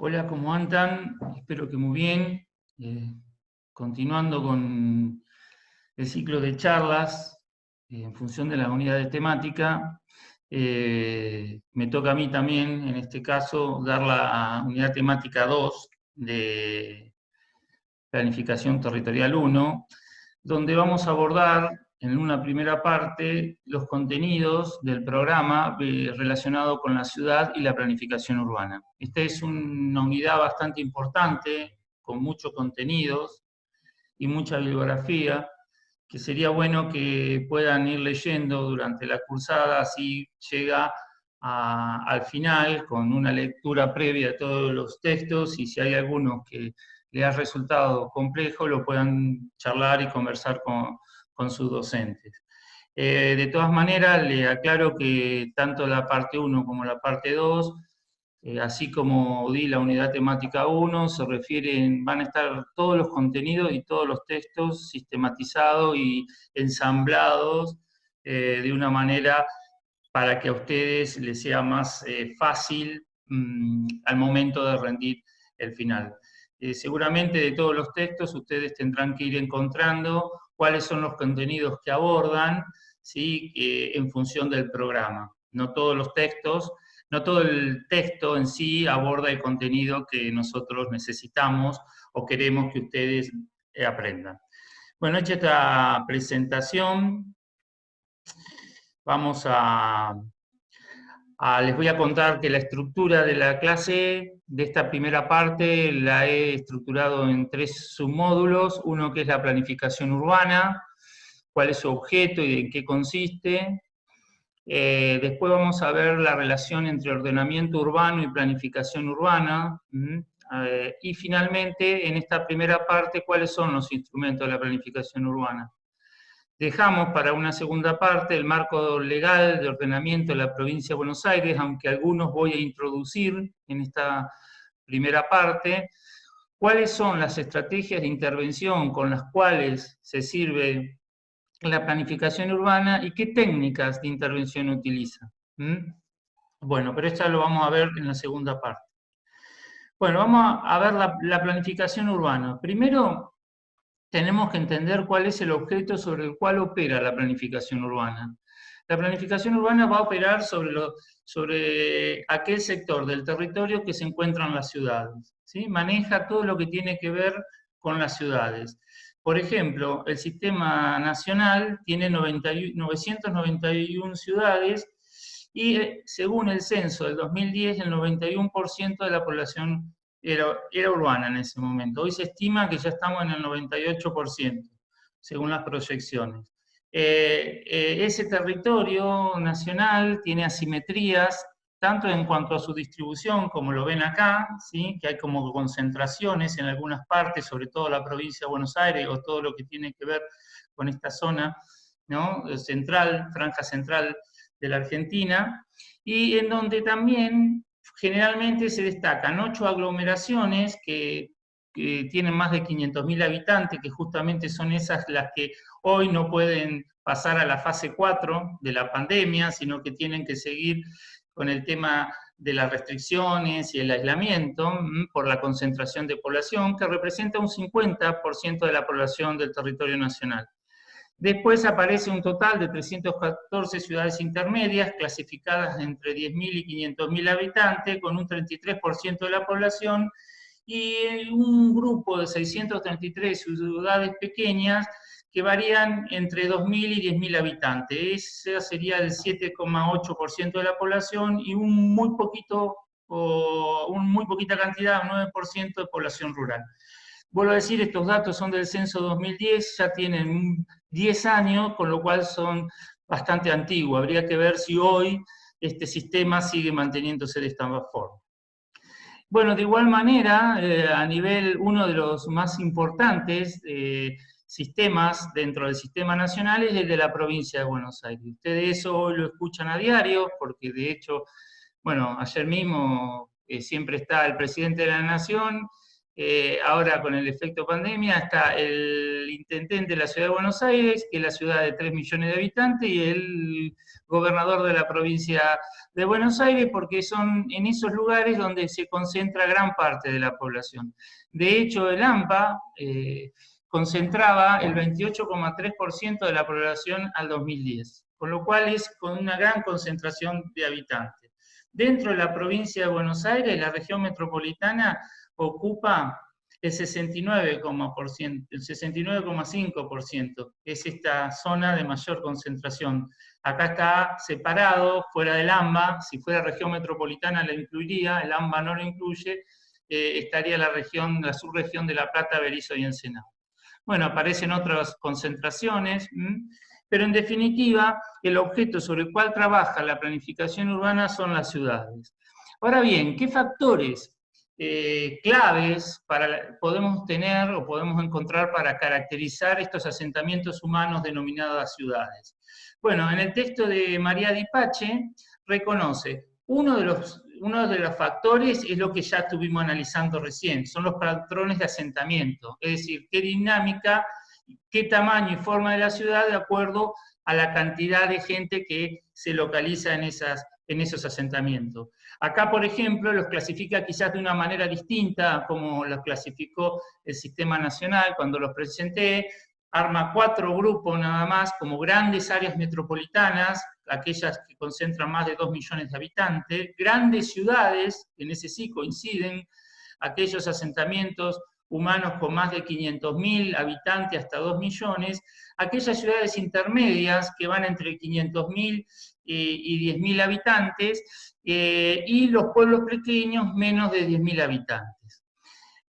Hola, ¿cómo andan? Espero que muy bien. Continuando con el ciclo de charlas en función de la unidad de temática, me toca a mí también, en este caso, dar la unidad temática 2 de Planificación Territorial 1, donde vamos a abordar en una primera parte los contenidos del programa relacionado con la ciudad y la planificación urbana. Esta es una unidad bastante importante, con muchos contenidos y mucha bibliografía, que sería bueno que puedan ir leyendo durante la cursada, así llega al final con una lectura previa de todos los textos, y si hay algunos que le ha resultado complejo, lo puedan charlar y conversar con sus docentes. De todas maneras, le aclaro que tanto la parte 1 como la parte 2, así como di la unidad temática 1, se refieren, van a estar todos los contenidos y todos los textos sistematizados y ensamblados de una manera para que a ustedes les sea más fácil al momento de rendir el final. Seguramente de todos los textos ustedes tendrán que ir encontrando cuáles son los contenidos que abordan, ¿sí? En función del programa. No todos los textos, no todo el texto en sí aborda el contenido que nosotros necesitamos o queremos que ustedes aprendan. Bueno, hecha esta presentación, vamos les voy a contar que la estructura de la clase de esta primera parte la he estructurado en 3 submódulos. Uno que es la planificación urbana, cuál es su objeto y en qué consiste. Después vamos a ver la relación entre ordenamiento urbano y planificación urbana. Y finalmente, en esta primera parte, cuáles son los instrumentos de la planificación urbana. Dejamos para una segunda parte el marco legal de ordenamiento de la provincia de Buenos Aires, aunque algunos voy a introducir en esta primera parte. ¿Cuáles son las estrategias de intervención con las cuales se sirve la planificación urbana y qué técnicas de intervención utiliza? Bueno, pero esto lo vamos a ver en la segunda parte. Bueno, vamos a ver la planificación urbana. Primero, tenemos que entender cuál es el objeto sobre el cual opera la planificación urbana. La planificación urbana va a operar sobre aquel sector del territorio que se encuentra en las ciudades, ¿sí? Maneja todo lo que tiene que ver con las ciudades. Por ejemplo, el sistema nacional tiene 991 ciudades y según el censo del 2010, el 91% de la población era urbana en ese momento. Hoy se estima que ya estamos en el 98%, según las proyecciones. Ese territorio nacional tiene asimetrías, tanto en cuanto a su distribución, como lo ven acá, ¿sí? Que hay como concentraciones en algunas partes, sobre todo la provincia de Buenos Aires, o todo lo que tiene que ver con esta zona, ¿no? Central, franja central de la Argentina, y en donde también generalmente se destacan 8 aglomeraciones que tienen más de 500.000 habitantes, que justamente son esas las que hoy no pueden pasar a la fase 4 de la pandemia, sino que tienen que seguir con el tema de las restricciones y el aislamiento por la concentración de población, que representa un 50% de la población del territorio nacional. Después aparece un total de 314 ciudades intermedias, clasificadas entre 10.000 y 500.000 habitantes, con un 33% de la población, y un grupo de 633 ciudades pequeñas que varían entre 2.000 y 10.000 habitantes. Esa sería el 7,8% de la población y un muy poquita cantidad, un 9% de población rural. Vuelvo a decir, estos datos son del censo 2010, ya tienen 10 años, con lo cual son bastante antiguos. Habría que ver si hoy este sistema sigue manteniéndose de esta forma. Bueno, de igual manera, a nivel, uno de los más importantes sistemas dentro del sistema nacional es el de la provincia de Buenos Aires. Ustedes eso hoy lo escuchan a diario, porque de hecho, bueno, ayer mismo siempre está el presidente de la Nación ahora con el efecto pandemia, está el intendente de la ciudad de Buenos Aires, que es la ciudad de 3 millones de habitantes, y el gobernador de la provincia de Buenos Aires, porque son en esos lugares donde se concentra gran parte de la población. De hecho, el AMPA concentraba el 28,3% de la población al 2010, con lo cual es con una gran concentración de habitantes. Dentro de la provincia de Buenos Aires, la región metropolitana ocupa el 69,5%, es esta zona de mayor concentración. Acá está separado, fuera del AMBA, si fuera región metropolitana la incluiría, el AMBA no lo incluye, estaría la subregión de La Plata, Berisso y Ensenada. Bueno, aparecen otras concentraciones, pero en definitiva, el objeto sobre el cual trabaja la planificación urbana son las ciudades. Ahora bien, ¿qué factores claves podemos tener o podemos encontrar para caracterizar estos asentamientos humanos denominadas ciudades? Bueno, en el texto de María Di Pace reconoce uno de los factores es lo que ya estuvimos analizando recién, son los patrones de asentamiento, es decir, qué dinámica, qué tamaño y forma de la ciudad de acuerdo a la cantidad de gente que se localiza en esos asentamientos. Acá, por ejemplo, los clasifica quizás de una manera distinta como los clasificó el Sistema Nacional cuando los presenté, arma 4 grupos nada más, como grandes áreas metropolitanas, aquellas que concentran más de 2 millones de habitantes, grandes ciudades, en ese sí coinciden, aquellos asentamientos humanos con más de 500.000 habitantes hasta 2 millones, aquellas ciudades intermedias que van entre 500.000 y 10.000 habitantes, y los pueblos pequeños menos de 10.000 habitantes.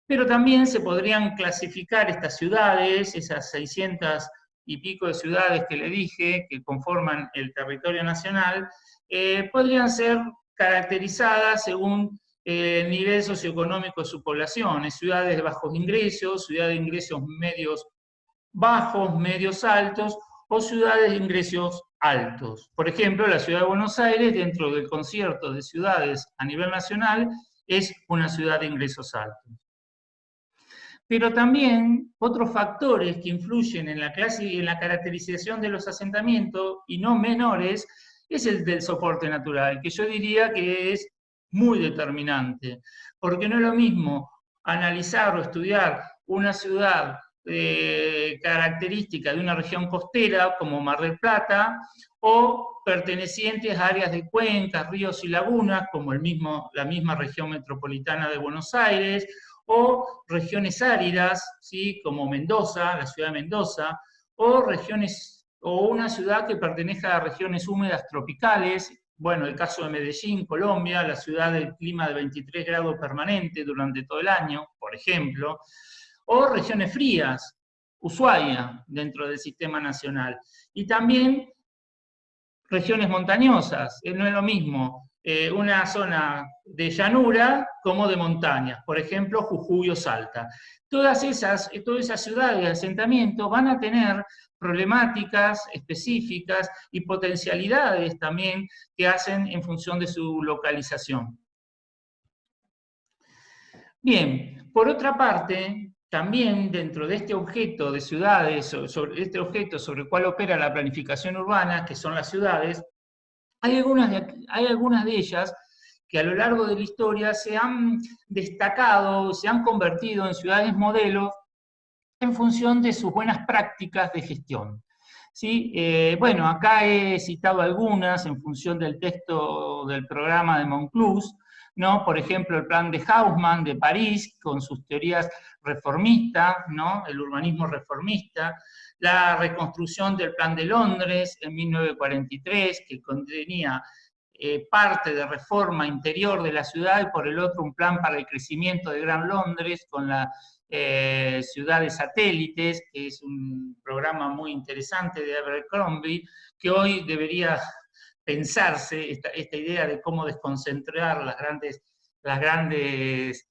Pero también se podrían clasificar estas ciudades, esas 600 y pico de ciudades que le dije, que conforman el territorio nacional, podrían ser caracterizadas según el nivel socioeconómico de su población, ciudades de bajos ingresos, ciudades de ingresos medios bajos, medios altos, o ciudades de ingresos altos. Por ejemplo, la ciudad de Buenos Aires, dentro del concierto de ciudades a nivel nacional, es una ciudad de ingresos altos. Pero también otros factores que influyen en la caracterización de los asentamientos, y no menores, es el del soporte natural, que yo diría que es muy determinante, porque no es lo mismo analizar o estudiar una ciudad característica de una región costera como Mar del Plata, o pertenecientes a áreas de cuencas, ríos y lagunas, como la misma región metropolitana de Buenos Aires, o regiones áridas, ¿sí? Como Mendoza, la ciudad de Mendoza, o una ciudad que pertenezca a regiones húmedas tropicales, bueno, el caso de Medellín, Colombia, la ciudad del clima de 23 grados permanente durante todo el año, por ejemplo, o regiones frías, Ushuaia, dentro del sistema nacional. Y también regiones montañosas, no es lo mismo una zona de llanura como de montañas, por ejemplo, Jujuy o Salta. Todas esas ciudades de asentamiento van a tener problemáticas específicas y potencialidades también que hacen en función de su localización. Bien, por otra parte, también dentro de este objeto de ciudades, este objeto sobre el cual opera la planificación urbana, que son las ciudades, hay algunas de ellas que a lo largo de la historia se han destacado, se han convertido en ciudades modelos en función de sus buenas prácticas de gestión. ¿Sí? Bueno, acá he citado algunas en función del texto del programa de Monclús, ¿no? Por ejemplo, el plan de Haussmann de París, con sus teorías reformistas, ¿no? El urbanismo reformista, la reconstrucción del plan de Londres en 1943, que contenía parte de reforma interior de la ciudad, y por el otro un plan para el crecimiento de Gran Londres con la ciudades satélites, que es un programa muy interesante de Abercrombie, que hoy debería pensarse esta idea de cómo desconcentrar las grandes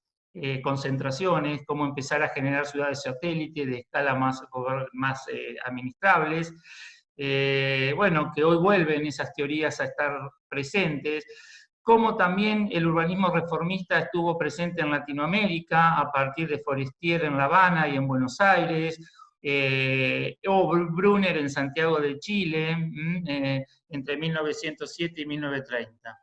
concentraciones, cómo empezar a generar ciudades satélites de escala más administrables. Bueno, que hoy vuelven esas teorías a estar presentes. cómo también el urbanismo reformista estuvo presente en Latinoamérica a partir de Forestier en La Habana y en Buenos Aires, o Brunner en Santiago de Chile, entre 1907 y 1930.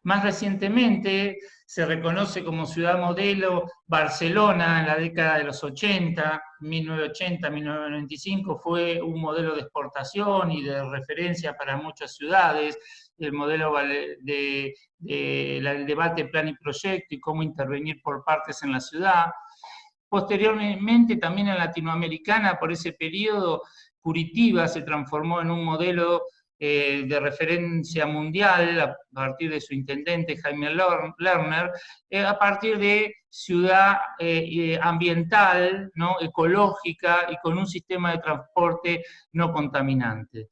Más recientemente se reconoce como ciudad modelo Barcelona en la década de los 80, 1980-1995, fue un modelo de exportación y de referencia para muchas ciudades, el modelo del debate plan y proyecto y cómo intervenir por partes en la ciudad. Posteriormente, también en Latinoamericana, por ese periodo, Curitiba se transformó en un modelo de referencia mundial a partir de su intendente Jaime Lerner, a partir de ciudad ambiental, ¿no? Ecológica y con un sistema de transporte no contaminante.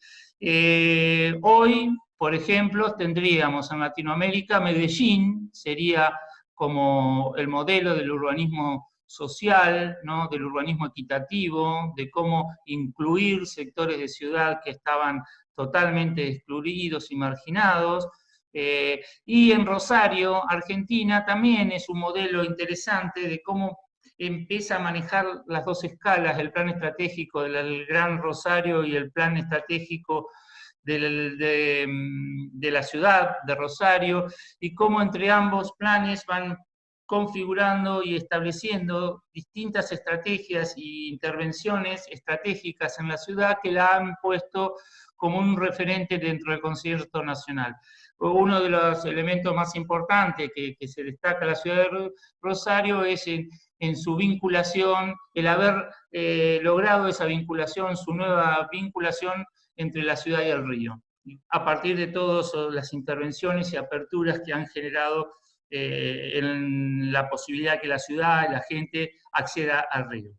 Hoy, por ejemplo, tendríamos en Latinoamérica Medellín, sería como el modelo del urbanismo social, ¿no? Del urbanismo equitativo, de cómo incluir sectores de ciudad que estaban totalmente excluidos y marginados. Y en Rosario, Argentina, también es un modelo interesante de cómo empieza a manejar las dos escalas, el plan estratégico del Gran Rosario y el plan estratégico de la ciudad de Rosario, y cómo entre ambos planes van configurando y estableciendo distintas estrategias e intervenciones estratégicas en la ciudad que la han puesto como un referente dentro del concierto nacional. Uno de los elementos más importantes que se destaca en la ciudad de Rosario es en su vinculación, el haber logrado esa vinculación, su nueva vinculación entre la ciudad y el río, a partir de todas las intervenciones y aperturas que han generado en la posibilidad que la ciudad y la gente acceda al río.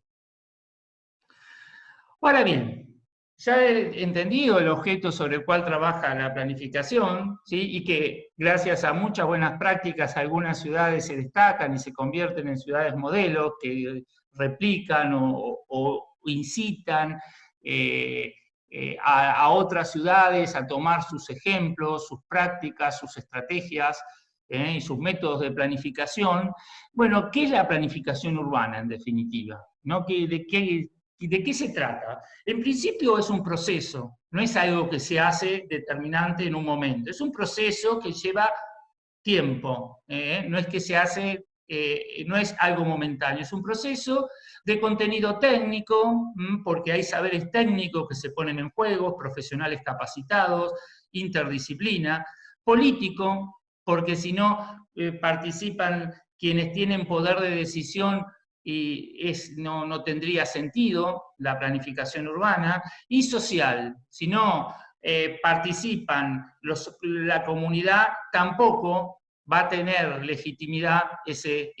Ahora bien, ya he entendido el objeto sobre el cual trabaja la planificación, ¿sí? Y que gracias a muchas buenas prácticas algunas ciudades se destacan y se convierten en ciudades modelos que replican o incitan a otras ciudades a tomar sus ejemplos, sus prácticas, sus estrategias y sus métodos de planificación. Bueno, ¿qué es la planificación urbana en definitiva? ¿No? ¿De qué se trata? En principio es un proceso, no es algo que se hace determinante en un momento, es un proceso que lleva tiempo, no es que se hace, no es algo momentáneo, es un proceso de contenido técnico, porque hay saberes técnicos que se ponen en juego, profesionales capacitados, interdisciplina, político, porque si no participan quienes tienen poder de decisión y no tendría sentido la planificación urbana, y social, si no participan la comunidad, tampoco va a tener legitimidad ese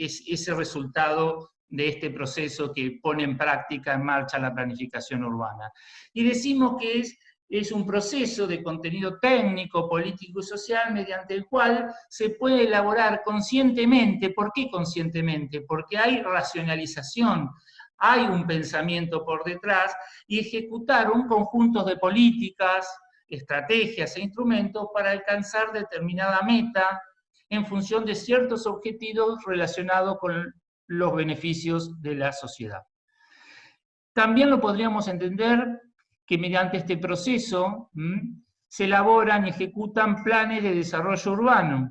resultado de este proceso que pone en práctica, en marcha la planificación urbana. Y decimos que es un proceso de contenido técnico, político y social mediante el cual se puede elaborar conscientemente. ¿Por qué conscientemente? Porque hay racionalización, hay un pensamiento por detrás y ejecutar un conjunto de políticas, estrategias e instrumentos para alcanzar determinada meta en función de ciertos objetivos relacionados con los beneficios de la sociedad. También lo podríamos entender que mediante este proceso se elaboran y ejecutan planes de desarrollo urbano,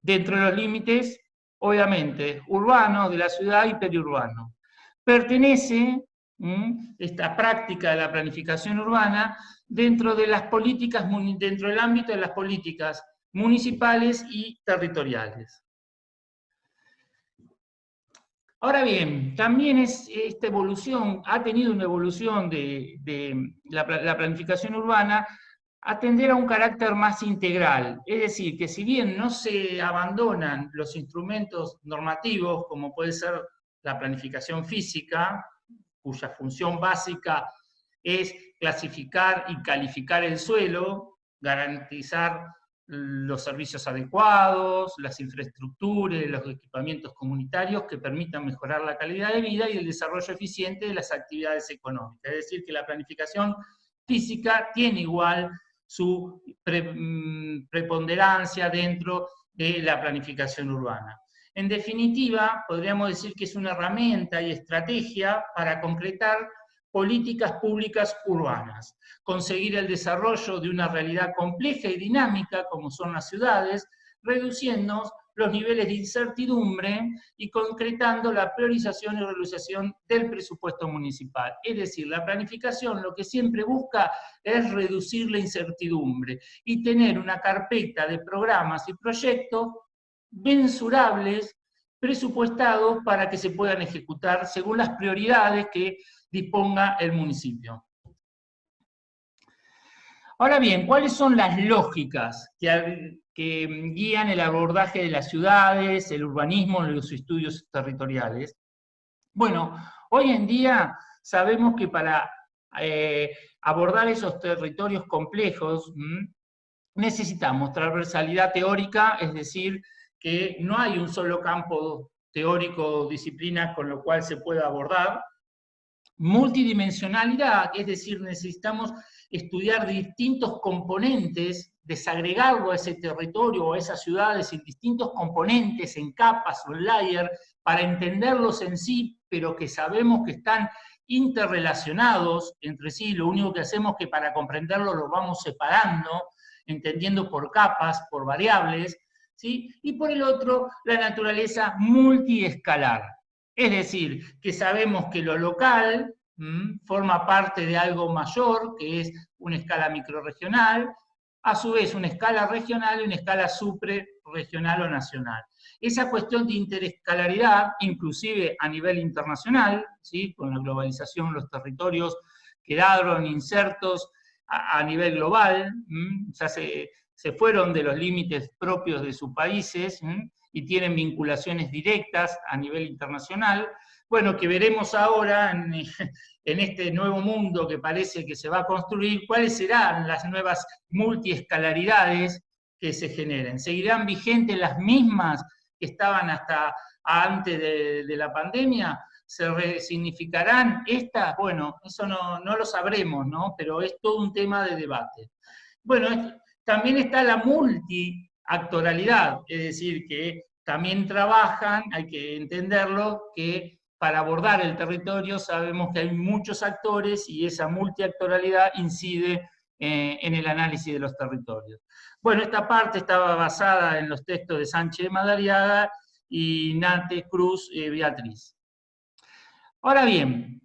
dentro de los límites, obviamente, urbanos de la ciudad y periurbano. Pertenece esta práctica de la planificación urbana dentro de las políticas, dentro del ámbito de las políticas municipales y territoriales. Ahora bien, también esta evolución, ha tenido una evolución de la planificación urbana a tender a un carácter más integral. Es decir, que si bien no se abandonan los instrumentos normativos, como puede ser la planificación física, cuya función básica es clasificar y calificar el suelo, garantizar los servicios adecuados, las infraestructuras, los equipamientos comunitarios que permitan mejorar la calidad de vida y el desarrollo eficiente de las actividades económicas. Es decir, que la planificación física tiene igual su preponderancia dentro de la planificación urbana. En definitiva, podríamos decir que es una herramienta y estrategia para concretar políticas públicas urbanas, conseguir el desarrollo de una realidad compleja y dinámica como son las ciudades, reduciendo los niveles de incertidumbre y concretando la priorización y realización del presupuesto municipal. Es decir, la planificación lo que siempre busca es reducir la incertidumbre y tener una carpeta de programas y proyectos mensurables, presupuestados para que se puedan ejecutar según las prioridades que disponga el municipio. Ahora bien, ¿cuáles son las lógicas que guían el abordaje de las ciudades, el urbanismo, los estudios territoriales? Bueno, hoy en día sabemos que para abordar esos territorios complejos necesitamos transversalidad teórica, es decir, que no hay un solo campo teórico o disciplina con lo cual se pueda abordar. Multidimensionalidad, es decir, necesitamos estudiar distintos componentes, desagregarlo a ese territorio o a esas ciudades en distintos componentes, en capas o en layer, para entenderlos en sí, pero que sabemos que están interrelacionados entre sí. Lo único que hacemos es que para comprenderlo los vamos separando, entendiendo por capas, por variables, ¿sí? Y por el otro, la naturaleza multiescalar. Es decir, que sabemos que lo local forma parte de algo mayor, que es una escala microrregional, a su vez una escala regional y una escala suprarregional o nacional. Esa cuestión de interescalaridad, inclusive a nivel internacional, ¿sí? Con la globalización los territorios quedaron insertos a nivel global, ya se fueron de los límites propios de sus países, y tienen vinculaciones directas a nivel internacional. Bueno, que veremos ahora en este nuevo mundo que parece que se va a construir, cuáles serán las nuevas multiescalaridades que se generen. ¿Seguirán vigentes las mismas que estaban hasta antes de la pandemia? ¿Se resignificarán estas? Bueno, eso no lo sabremos, ¿no? Pero es todo un tema de debate. Bueno, también está la multiactoralidad, es decir, que también trabajan, hay que entenderlo, que para abordar el territorio sabemos que hay muchos actores y esa multiactoralidad incide en el análisis de los territorios. Bueno, esta parte estaba basada en los textos de Sánchez Madariaga y Nández Cruz Beatriz. Ahora bien,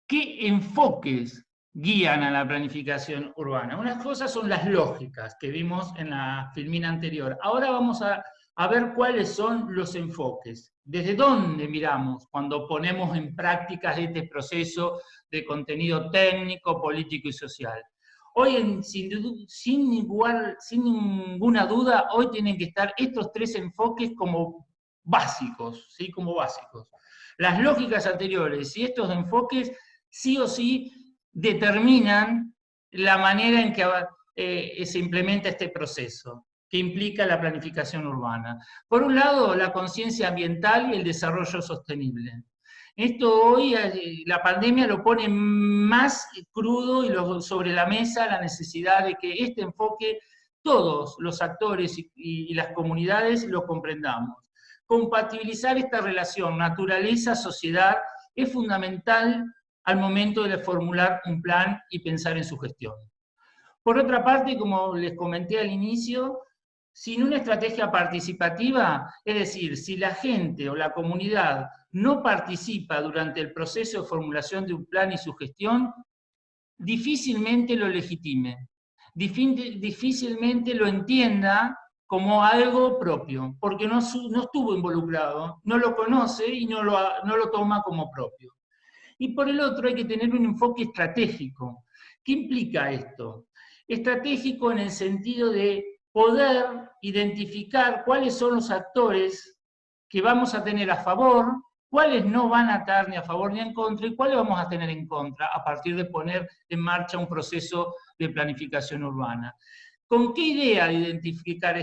¿qué enfoques guían a la planificación urbana? Unas cosas son las lógicas que vimos en la filmina anterior. Ahora vamos a ver cuáles son los enfoques. ¿Desde dónde miramos cuando ponemos en práctica este proceso de contenido técnico, político y social? Hoy, sin ninguna duda, hoy tienen que estar estos tres enfoques como básicos, ¿sí? Como básicos. Las lógicas anteriores y estos enfoques sí o sí determinan la manera en que se implementa este proceso, que implica la planificación urbana. Por un lado, la conciencia ambiental y el desarrollo sostenible. Esto hoy, la pandemia lo pone más crudo y sobre la mesa la necesidad de que este enfoque todos los actores y las comunidades lo comprendamos. Compatibilizar esta relación naturaleza-sociedad es fundamental al momento de formular un plan y pensar en su gestión. Por otra parte, como les comenté al inicio, sin una estrategia participativa, es decir, si la gente o la comunidad no participa durante el proceso de formulación de un plan y su gestión, difícilmente lo legitime, difícilmente lo entienda como algo propio, porque no estuvo involucrado, no lo conoce y no lo toma como propio. Y por el otro hay que tener un enfoque estratégico. ¿Qué implica esto? Estratégico en el sentido de poder identificar cuáles son los actores que vamos a tener a favor, cuáles no van a estar ni a favor ni en contra, y cuáles vamos a tener en contra a partir de poner en marcha un proceso de planificación urbana. ¿Con qué idea de identificar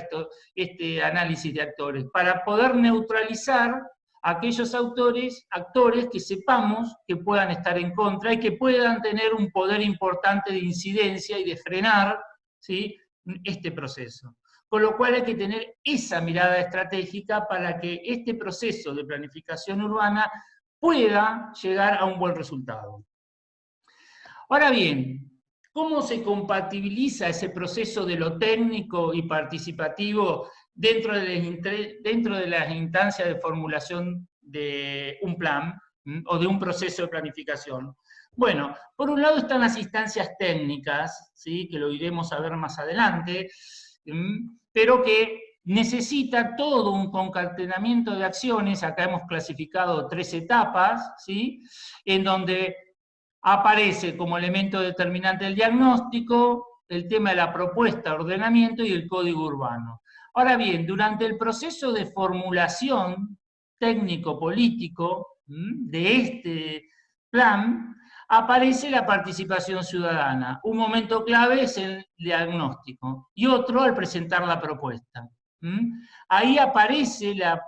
este análisis de actores? Para poder neutralizar aquellos actores que sepamos que puedan estar en contra y que puedan tener un poder importante de incidencia y de frenar, ¿sí?, este proceso. Con lo cual hay que tener esa mirada estratégica para que este proceso de planificación urbana pueda llegar a un buen resultado. Ahora bien, ¿cómo se compatibiliza ese proceso de lo técnico y participativo dentro de las instancias de formulación de un plan o de un proceso de planificación? Bueno, por un lado están las instancias técnicas, ¿sí?, que lo iremos a ver más adelante, pero que necesita todo un concatenamiento de acciones. Acá hemos clasificado 3 etapas, ¿sí?, en donde aparece como elemento determinante el diagnóstico, el tema de la propuesta, ordenamiento y el código urbano. Ahora bien, durante el proceso de formulación técnico-político de este plan, aparece la participación ciudadana. Un momento clave es el diagnóstico y otro al presentar la propuesta. Ahí aparece la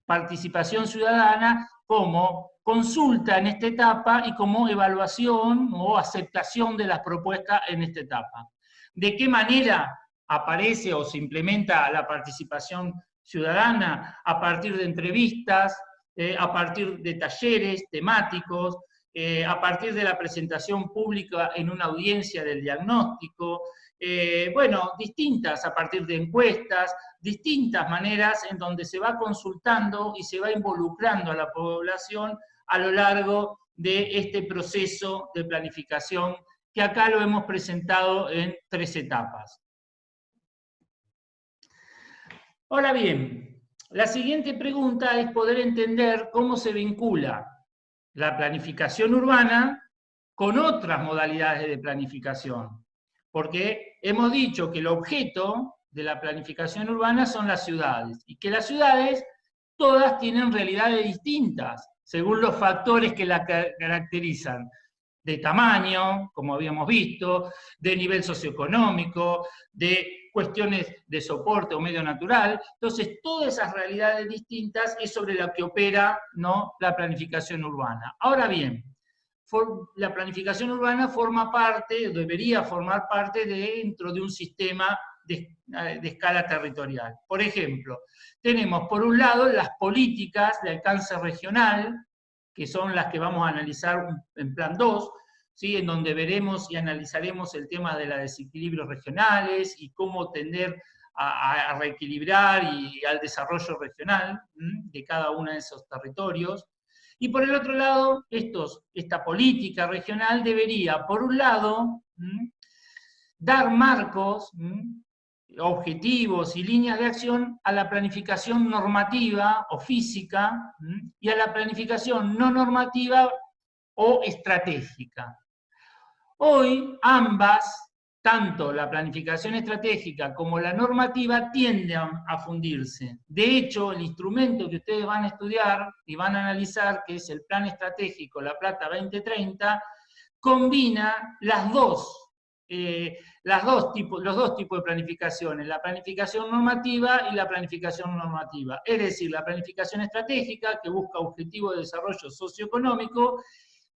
participación ciudadana como consulta en esta etapa y como evaluación o aceptación de las propuestas en esta etapa. ¿De qué manera aparece o se implementa la participación ciudadana? A partir de entrevistas, a partir de talleres temáticos, a partir de la presentación pública en una audiencia del diagnóstico, bueno, distintas, a partir de encuestas, distintas maneras en donde se va consultando y se va involucrando a la población a lo largo de este proceso de planificación, que acá lo hemos presentado en 3 etapas. Ahora bien, la siguiente pregunta es poder entender cómo se vincula la planificación urbana con otras modalidades de planificación. Porque hemos dicho que el objeto de la planificación urbana son las ciudades, y que las ciudades todas tienen realidades distintas, según los factores que la caracterizan, de tamaño, como habíamos visto, de nivel socioeconómico, de cuestiones de soporte o medio natural. Entonces, todas esas realidades distintas es sobre lo que opera, ¿no?, la planificación urbana. Ahora bien, la planificación urbana forma parte, debería formar parte dentro de un sistema de escala territorial. Por ejemplo, tenemos por un lado las políticas de alcance regional, que son las que vamos a analizar en plan 2, ¿sí?, en donde veremos y analizaremos el tema de los desequilibrios regionales y cómo tender a reequilibrar y al desarrollo regional de cada uno de esos territorios. Y por el otro lado, esta política regional debería, por un lado, dar marcos, objetivos y líneas de acción a la planificación normativa o física y a la planificación no normativa o estratégica. Hoy ambas, tanto la planificación estratégica como la normativa, tienden a fundirse. De hecho, el instrumento que ustedes van a estudiar y van a analizar, que es el Plan Estratégico La Plata 2030, combina los dos tipos de planificaciones, la planificación normativa y la planificación normativa. Es decir, la planificación estratégica, que busca objetivos de desarrollo socioeconómico,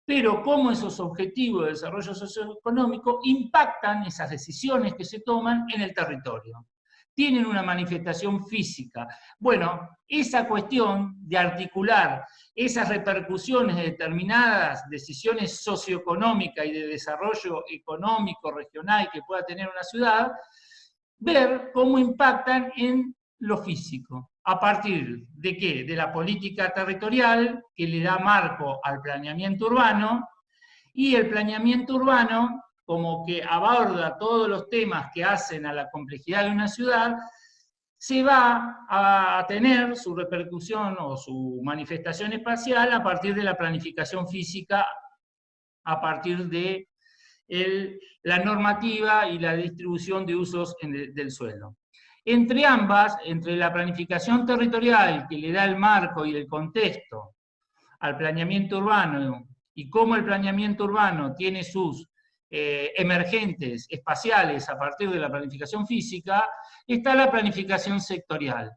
pero cómo esos objetivos de desarrollo socioeconómico impactan esas decisiones que se toman en el territorio. Tienen una manifestación física. Bueno, esa cuestión de articular esas repercusiones de determinadas decisiones socioeconómicas y de desarrollo económico regional que pueda tener una ciudad, ver cómo impactan en lo físico. ¿A partir de qué? De la política territorial, que le da marco al planeamiento urbano, y el planeamiento urbano, como que aborda todos los temas que hacen a la complejidad de una ciudad, se va a tener su repercusión o su manifestación espacial a partir de la planificación física, a partir de la normativa y la distribución de usos del suelo. Entre ambas, entre la planificación territorial, que le da el marco y el contexto al planeamiento urbano, y cómo el planeamiento urbano tiene sus emergentes espaciales a partir de la planificación física, está la planificación sectorial,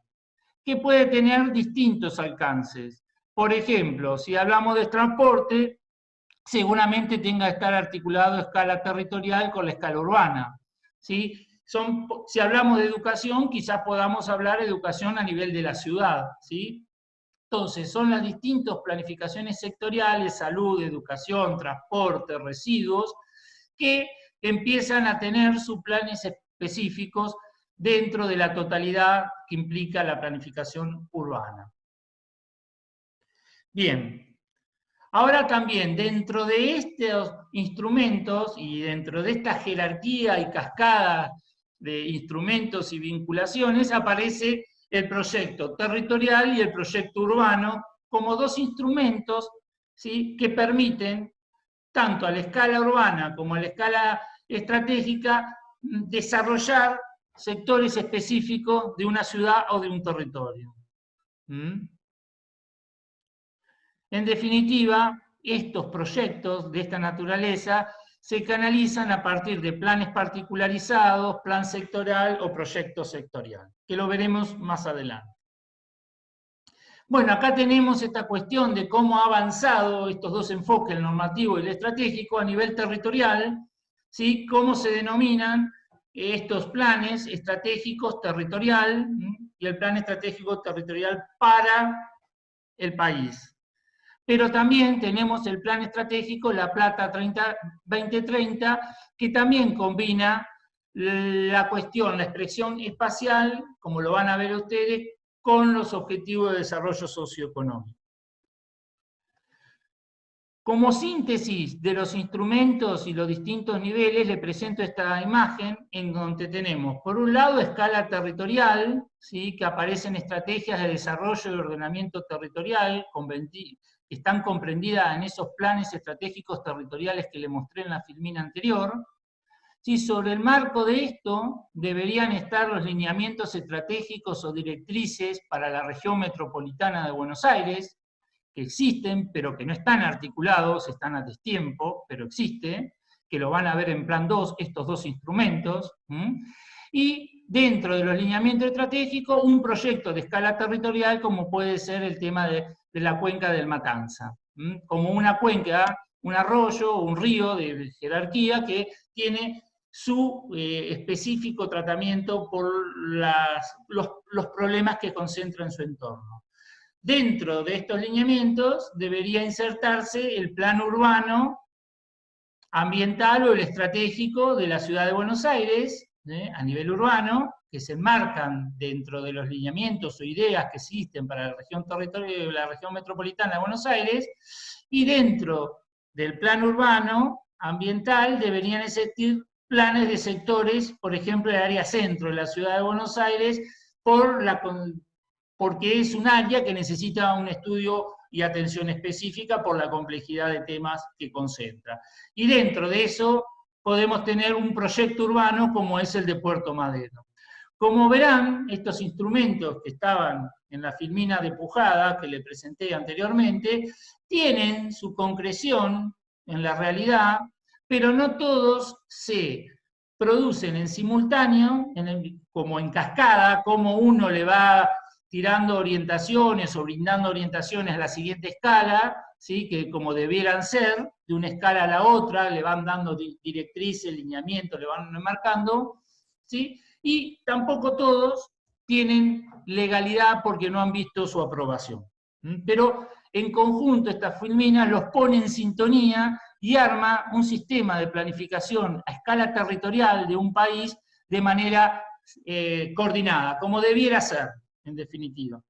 que puede tener distintos alcances. Por ejemplo, si hablamos de transporte, seguramente tenga que estar articulado a escala territorial con la escala urbana, ¿sí? Si hablamos de educación, quizás podamos hablar de educación a nivel de la ciudad, ¿sí? Entonces, son las distintas planificaciones sectoriales, salud, educación, transporte, residuos, que empiezan a tener sus planes específicos dentro de la totalidad que implica la planificación urbana. Bien, ahora también dentro de estos instrumentos y dentro de esta jerarquía y cascada de instrumentos y vinculaciones aparece el proyecto territorial y el proyecto urbano como dos instrumentos, ¿sí?, que permiten, tanto a la escala urbana como a la escala estratégica, desarrollar sectores específicos de una ciudad o de un territorio. En definitiva, estos proyectos de esta naturaleza se canalizan a partir de planes particularizados, plan sectorial o proyecto sectorial, que lo veremos más adelante. Bueno, acá tenemos esta cuestión de cómo ha avanzado estos dos enfoques, el normativo y el estratégico, a nivel territorial, ¿sí? Cómo se denominan estos planes estratégicos territorial y el plan estratégico territorial para el país. Pero también tenemos el plan estratégico La Plata 2030, que también combina la cuestión, la expresión espacial, como lo van a ver ustedes, con los objetivos de desarrollo socioeconómico. Como síntesis de los instrumentos y los distintos niveles, le presento esta imagen en donde tenemos, por un lado, escala territorial, ¿sí?, que aparecen estrategias de desarrollo y ordenamiento territorial, que están comprendidas en esos planes estratégicos territoriales que le mostré en la filmina anterior. ¿Sí? Sobre el marco de esto deberían estar los lineamientos estratégicos o directrices para la región metropolitana de Buenos Aires, que existen, pero que no están articulados, están a destiempo, pero existen, que lo van a ver en plan 2, estos dos instrumentos, y dentro de los lineamientos estratégicos, un proyecto de escala territorial, como puede ser el tema de la cuenca del Matanza, como una cuenca, un arroyo o un río de jerarquía que tiene su específico tratamiento por los problemas que concentra en su entorno. Dentro de estos lineamientos debería insertarse el plan urbano, ambiental o el estratégico de la ciudad de Buenos Aires, a nivel urbano, que se enmarcan dentro de los lineamientos o ideas que existen para la región metropolitana de Buenos Aires, y dentro del plan urbano ambiental deberían existir planes de sectores, por ejemplo, el área centro de la ciudad de Buenos Aires, porque es un área que necesita un estudio y atención específica por la complejidad de temas que concentra. Y dentro de eso podemos tener un proyecto urbano como es el de Puerto Madero. Como verán, estos instrumentos que estaban en la filmina de Pujada, que le presenté anteriormente, tienen su concreción en la realidad, pero no todos se producen en simultáneo, como en cascada, como uno le va tirando orientaciones o brindando orientaciones a la siguiente escala, ¿sí?, que como debieran ser, de una escala a la otra, le van dando directrices, lineamientos, le van marcando, ¿sí? Y tampoco todos tienen legalidad porque no han visto su aprobación. Pero en conjunto estas filminas los pone en sintonía y arma un sistema de planificación a escala territorial de un país de manera coordinada, como debiera ser, en definitiva.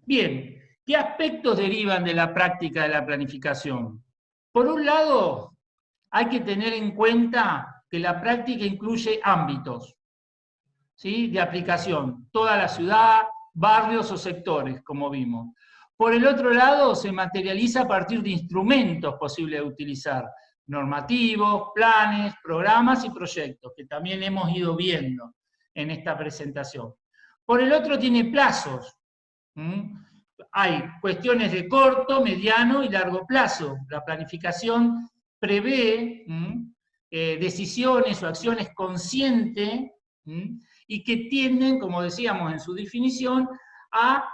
Bien, ¿qué aspectos derivan de la práctica de la planificación? Por un lado, hay que tener en cuenta que la práctica incluye ámbitos, ¿sí?, de aplicación, toda la ciudad, barrios o sectores, como vimos. Por el otro lado, se materializa a partir de instrumentos posibles de utilizar, normativos, planes, programas y proyectos, que también hemos ido viendo en esta presentación. Por el otro, tiene plazos. Hay cuestiones de corto, mediano y largo plazo. La planificación prevé decisiones o acciones conscientes y que tienden, como decíamos en su definición, a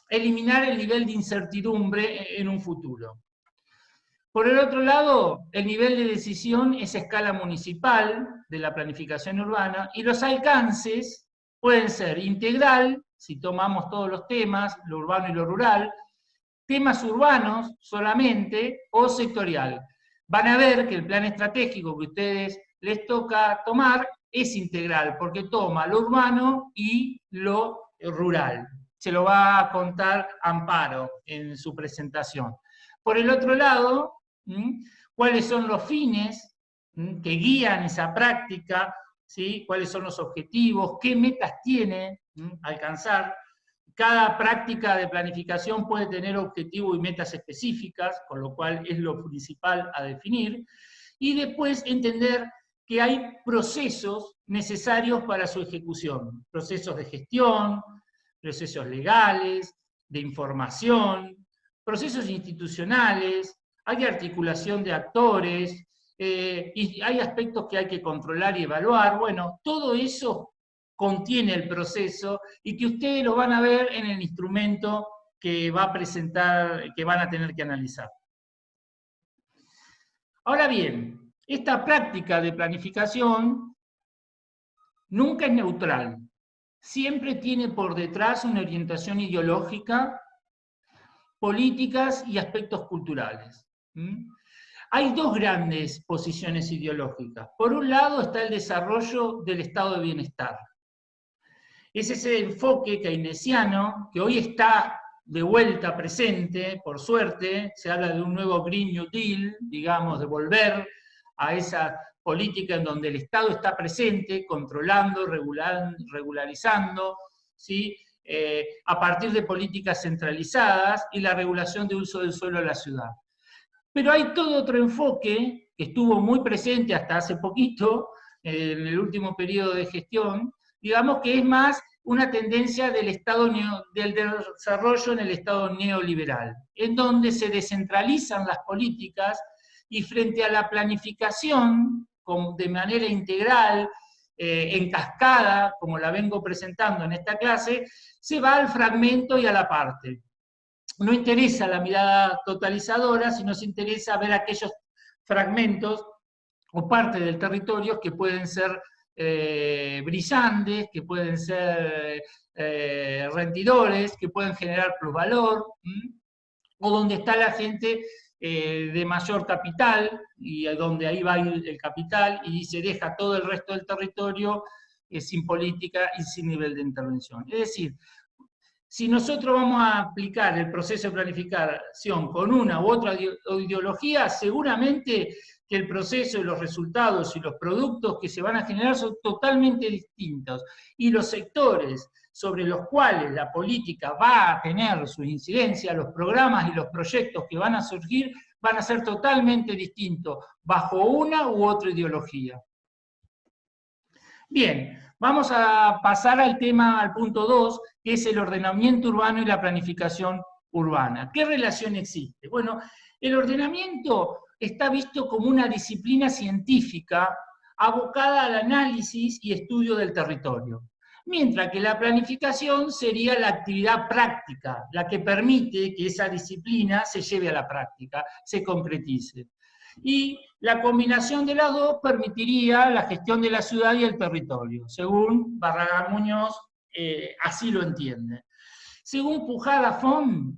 eliminar el nivel de incertidumbre en un futuro. Por el otro lado, el nivel de decisión es a escala municipal de la planificación urbana y los alcances pueden ser integral, si tomamos todos los temas, lo urbano y lo rural, temas urbanos solamente o sectorial. Van a ver que el plan estratégico que a ustedes les toca tomar es integral, porque toma lo urbano y lo rural. Se lo va a contar Amparo en su presentación. Por el otro lado, ¿cuáles son los fines que guían esa práctica? ¿Sí? ¿Cuáles son los objetivos? ¿Qué metas tiene alcanzar? Cada práctica de planificación puede tener objetivos y metas específicas, con lo cual es lo principal a definir. Y después entender que hay procesos necesarios para su ejecución. Procesos de gestión, procesos legales, de información, procesos institucionales, hay articulación de actores, y hay aspectos que hay que controlar y evaluar. Bueno, todo eso contiene el proceso y que ustedes lo van a ver en el instrumento que va a presentar, que van a tener que analizar. Ahora bien, esta práctica de planificación nunca es neutral. Siempre tiene por detrás una orientación ideológica, políticas y aspectos culturales. Hay dos grandes posiciones ideológicas. Por un lado está el desarrollo del estado de bienestar. Es ese enfoque keynesiano que hoy está de vuelta presente, por suerte, se habla de un nuevo Green New Deal, digamos, de volver a esa política en donde el Estado está presente, controlando, regularizando, ¿sí? A partir de políticas centralizadas y la regulación de uso del suelo en la ciudad. Pero hay todo otro enfoque que estuvo muy presente hasta hace poquito, en el último periodo de gestión, digamos que es más una tendencia del desarrollo en el Estado neoliberal, en donde se descentralizan las políticas y frente a la planificación de manera integral, en cascada, como la vengo presentando en esta clase, se va al fragmento y a la parte. No interesa la mirada totalizadora, sino se interesa ver aquellos fragmentos o parte del territorio que pueden ser brillantes, que pueden ser rendidores, que pueden generar plusvalor, o donde está la gente de mayor capital, y donde ahí va el capital, y se deja todo el resto del territorio sin política y sin nivel de intervención. Es decir, si nosotros vamos a aplicar el proceso de planificación con una u otra ideología, seguramente que el proceso y los resultados y los productos que se van a generar son totalmente distintos. Y los sectores sobre los cuales la política va a tener su incidencia, los programas y los proyectos que van a surgir, van a ser totalmente distintos, bajo una u otra ideología. Bien, vamos a pasar al tema, al punto 2, que es el ordenamiento urbano y la planificación urbana. ¿Qué relación existe? Bueno, el ordenamiento está visto como una disciplina científica abocada al análisis y estudio del territorio, mientras que la planificación sería la actividad práctica, la que permite que esa disciplina se lleve a la práctica, se concretice. Y la combinación de las dos permitiría la gestión de la ciudad y el territorio, según Barragán Muñoz, así lo entiende. Según Pujada Font,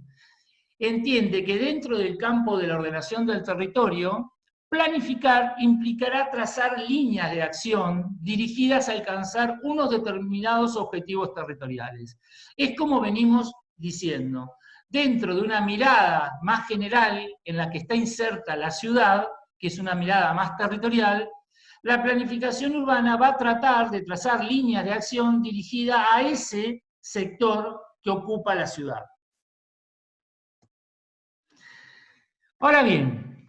entiende que dentro del campo de la ordenación del territorio, planificar implicará trazar líneas de acción dirigidas a alcanzar unos determinados objetivos territoriales. Es como venimos diciendo, dentro de una mirada más general en la que está inserta la ciudad, que es una mirada más territorial, la planificación urbana va a tratar de trazar líneas de acción dirigidas a ese sector que ocupa la ciudad. Ahora bien,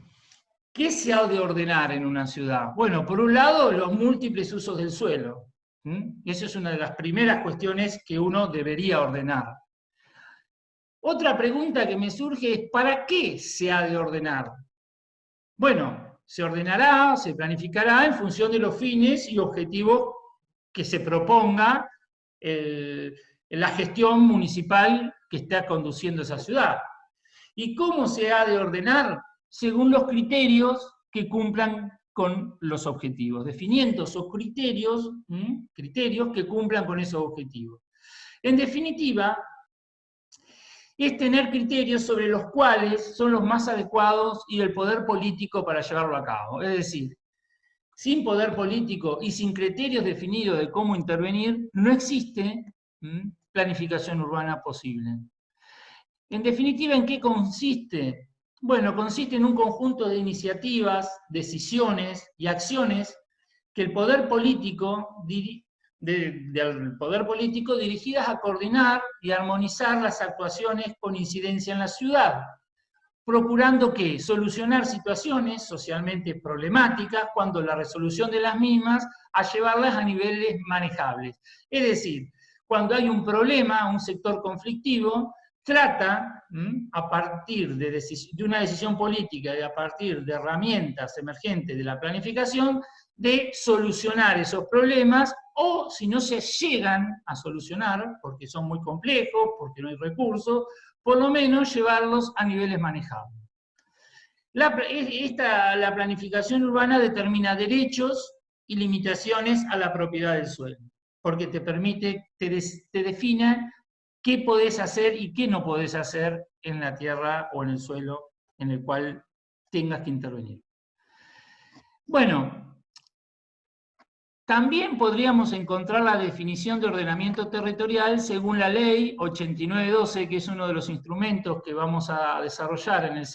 ¿qué se ha de ordenar en una ciudad? Bueno, por un lado, los múltiples usos del suelo. Esa es una de las primeras cuestiones que uno debería ordenar. Otra pregunta que me surge es, ¿para qué se ha de ordenar? Bueno, se ordenará, se planificará en función de los fines y objetivos que se proponga la gestión municipal que está conduciendo esa ciudad. ¿Y cómo se ha de ordenar? Según los criterios que cumplan con los objetivos, definiendo esos criterios que cumplan con esos objetivos. En definitiva, es tener criterios sobre los cuales son los más adecuados y el poder político para llevarlo a cabo. Es decir, sin poder político y sin criterios definidos de cómo intervenir, no existe planificación urbana posible. En definitiva, ¿en qué consiste? Bueno, consiste en un conjunto de iniciativas, decisiones y acciones que el poder político del poder político dirigidas a coordinar y armonizar las actuaciones con incidencia en la ciudad, procurando que solucionar situaciones socialmente problemáticas cuando la resolución de las mismas a llevarlas a niveles manejables. Es decir, cuando hay un problema, un sector conflictivo, trata, a partir de una decisión política y a partir de herramientas emergentes de la planificación, de solucionar esos problemas, o si no se llegan a solucionar, porque son muy complejos, porque no hay recursos, por lo menos llevarlos a niveles manejables. La planificación urbana determina derechos y limitaciones a la propiedad del suelo, porque te permite, te defina qué podés hacer y qué no podés hacer en la tierra o en el suelo en el cual tengas que intervenir. Bueno, también podríamos encontrar la definición de ordenamiento territorial según la ley 8912, que es uno de los instrumentos que vamos a desarrollar en la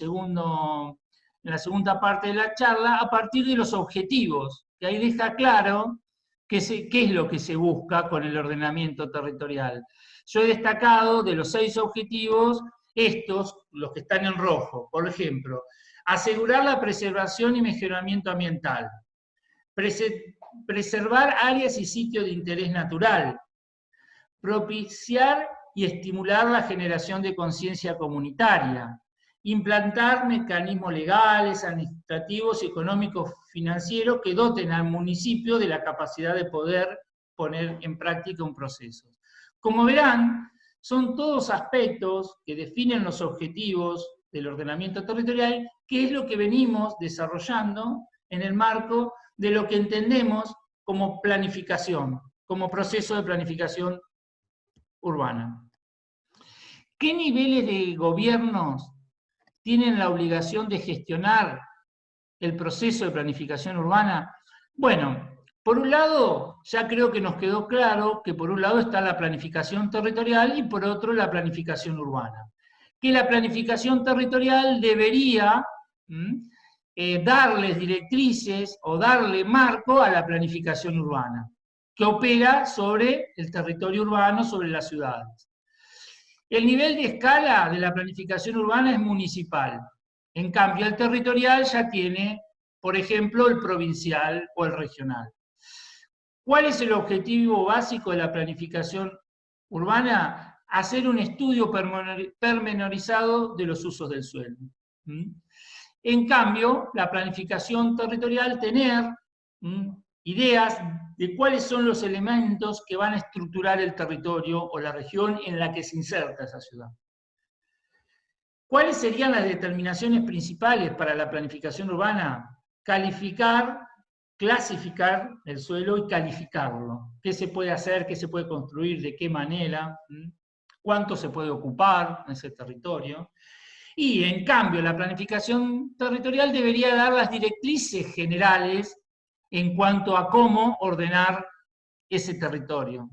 segunda parte de la charla, a partir de los objetivos, que ahí deja claro qué es lo que se busca con el ordenamiento territorial. Yo he destacado de los 6 objetivos, estos, los que están en rojo. Por ejemplo, asegurar la preservación y mejoramiento ambiental, preservar áreas y sitios de interés natural, propiciar y estimular la generación de conciencia comunitaria, implantar mecanismos legales, administrativos y económicos financieros que doten al municipio de la capacidad de poder poner en práctica un proceso. Como verán, son todos aspectos que definen los objetivos del ordenamiento territorial, que es lo que venimos desarrollando en el marco de lo que entendemos como planificación, como proceso de planificación urbana. ¿Qué niveles de gobiernos tienen la obligación de gestionar el proceso de planificación urbana? Bueno, por un lado, ya creo que nos quedó claro que por un lado está la planificación territorial y por otro la planificación urbana. Que la planificación territorial debería darles directrices o darle marco a la planificación urbana, que opera sobre el territorio urbano, sobre las ciudades. El nivel de escala de la planificación urbana es municipal. En cambio, el territorial ya tiene, por ejemplo, el provincial o el regional. ¿Cuál es el objetivo básico de la planificación urbana? Hacer un estudio pormenorizado de los usos del suelo. En cambio, la planificación territorial, tener ideas de cuáles son los elementos que van a estructurar el territorio o la región en la que se inserta esa ciudad. ¿Cuáles serían las determinaciones principales para la planificación urbana? Calificar, clasificar el suelo y calificarlo. ¿Qué se puede hacer? ¿Qué se puede construir? ¿De qué manera? ¿Cuánto se puede ocupar en ese territorio? Y, en cambio, la planificación territorial debería dar las directrices generales en cuanto a cómo ordenar ese territorio.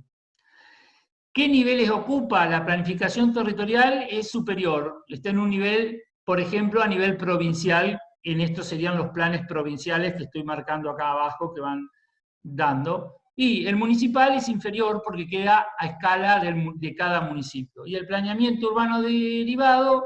¿Qué niveles ocupa? La planificación territorial es superior, está en un nivel, por ejemplo, a nivel provincial, en estos serían los planes provinciales que estoy marcando acá abajo, que van dando, y el municipal es inferior porque queda a escala de cada municipio. Y el planeamiento urbano derivado,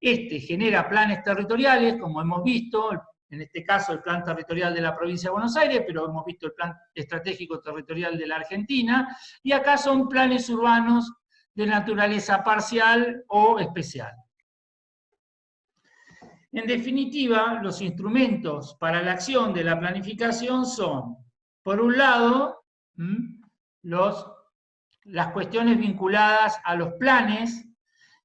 genera planes territoriales, como hemos visto, en este caso el plan territorial de la provincia de Buenos Aires, pero hemos visto el plan estratégico territorial de la Argentina, y acá son planes urbanos de naturaleza parcial o especial. En definitiva, los instrumentos para la acción de la planificación son, por un lado, las cuestiones vinculadas a los planes,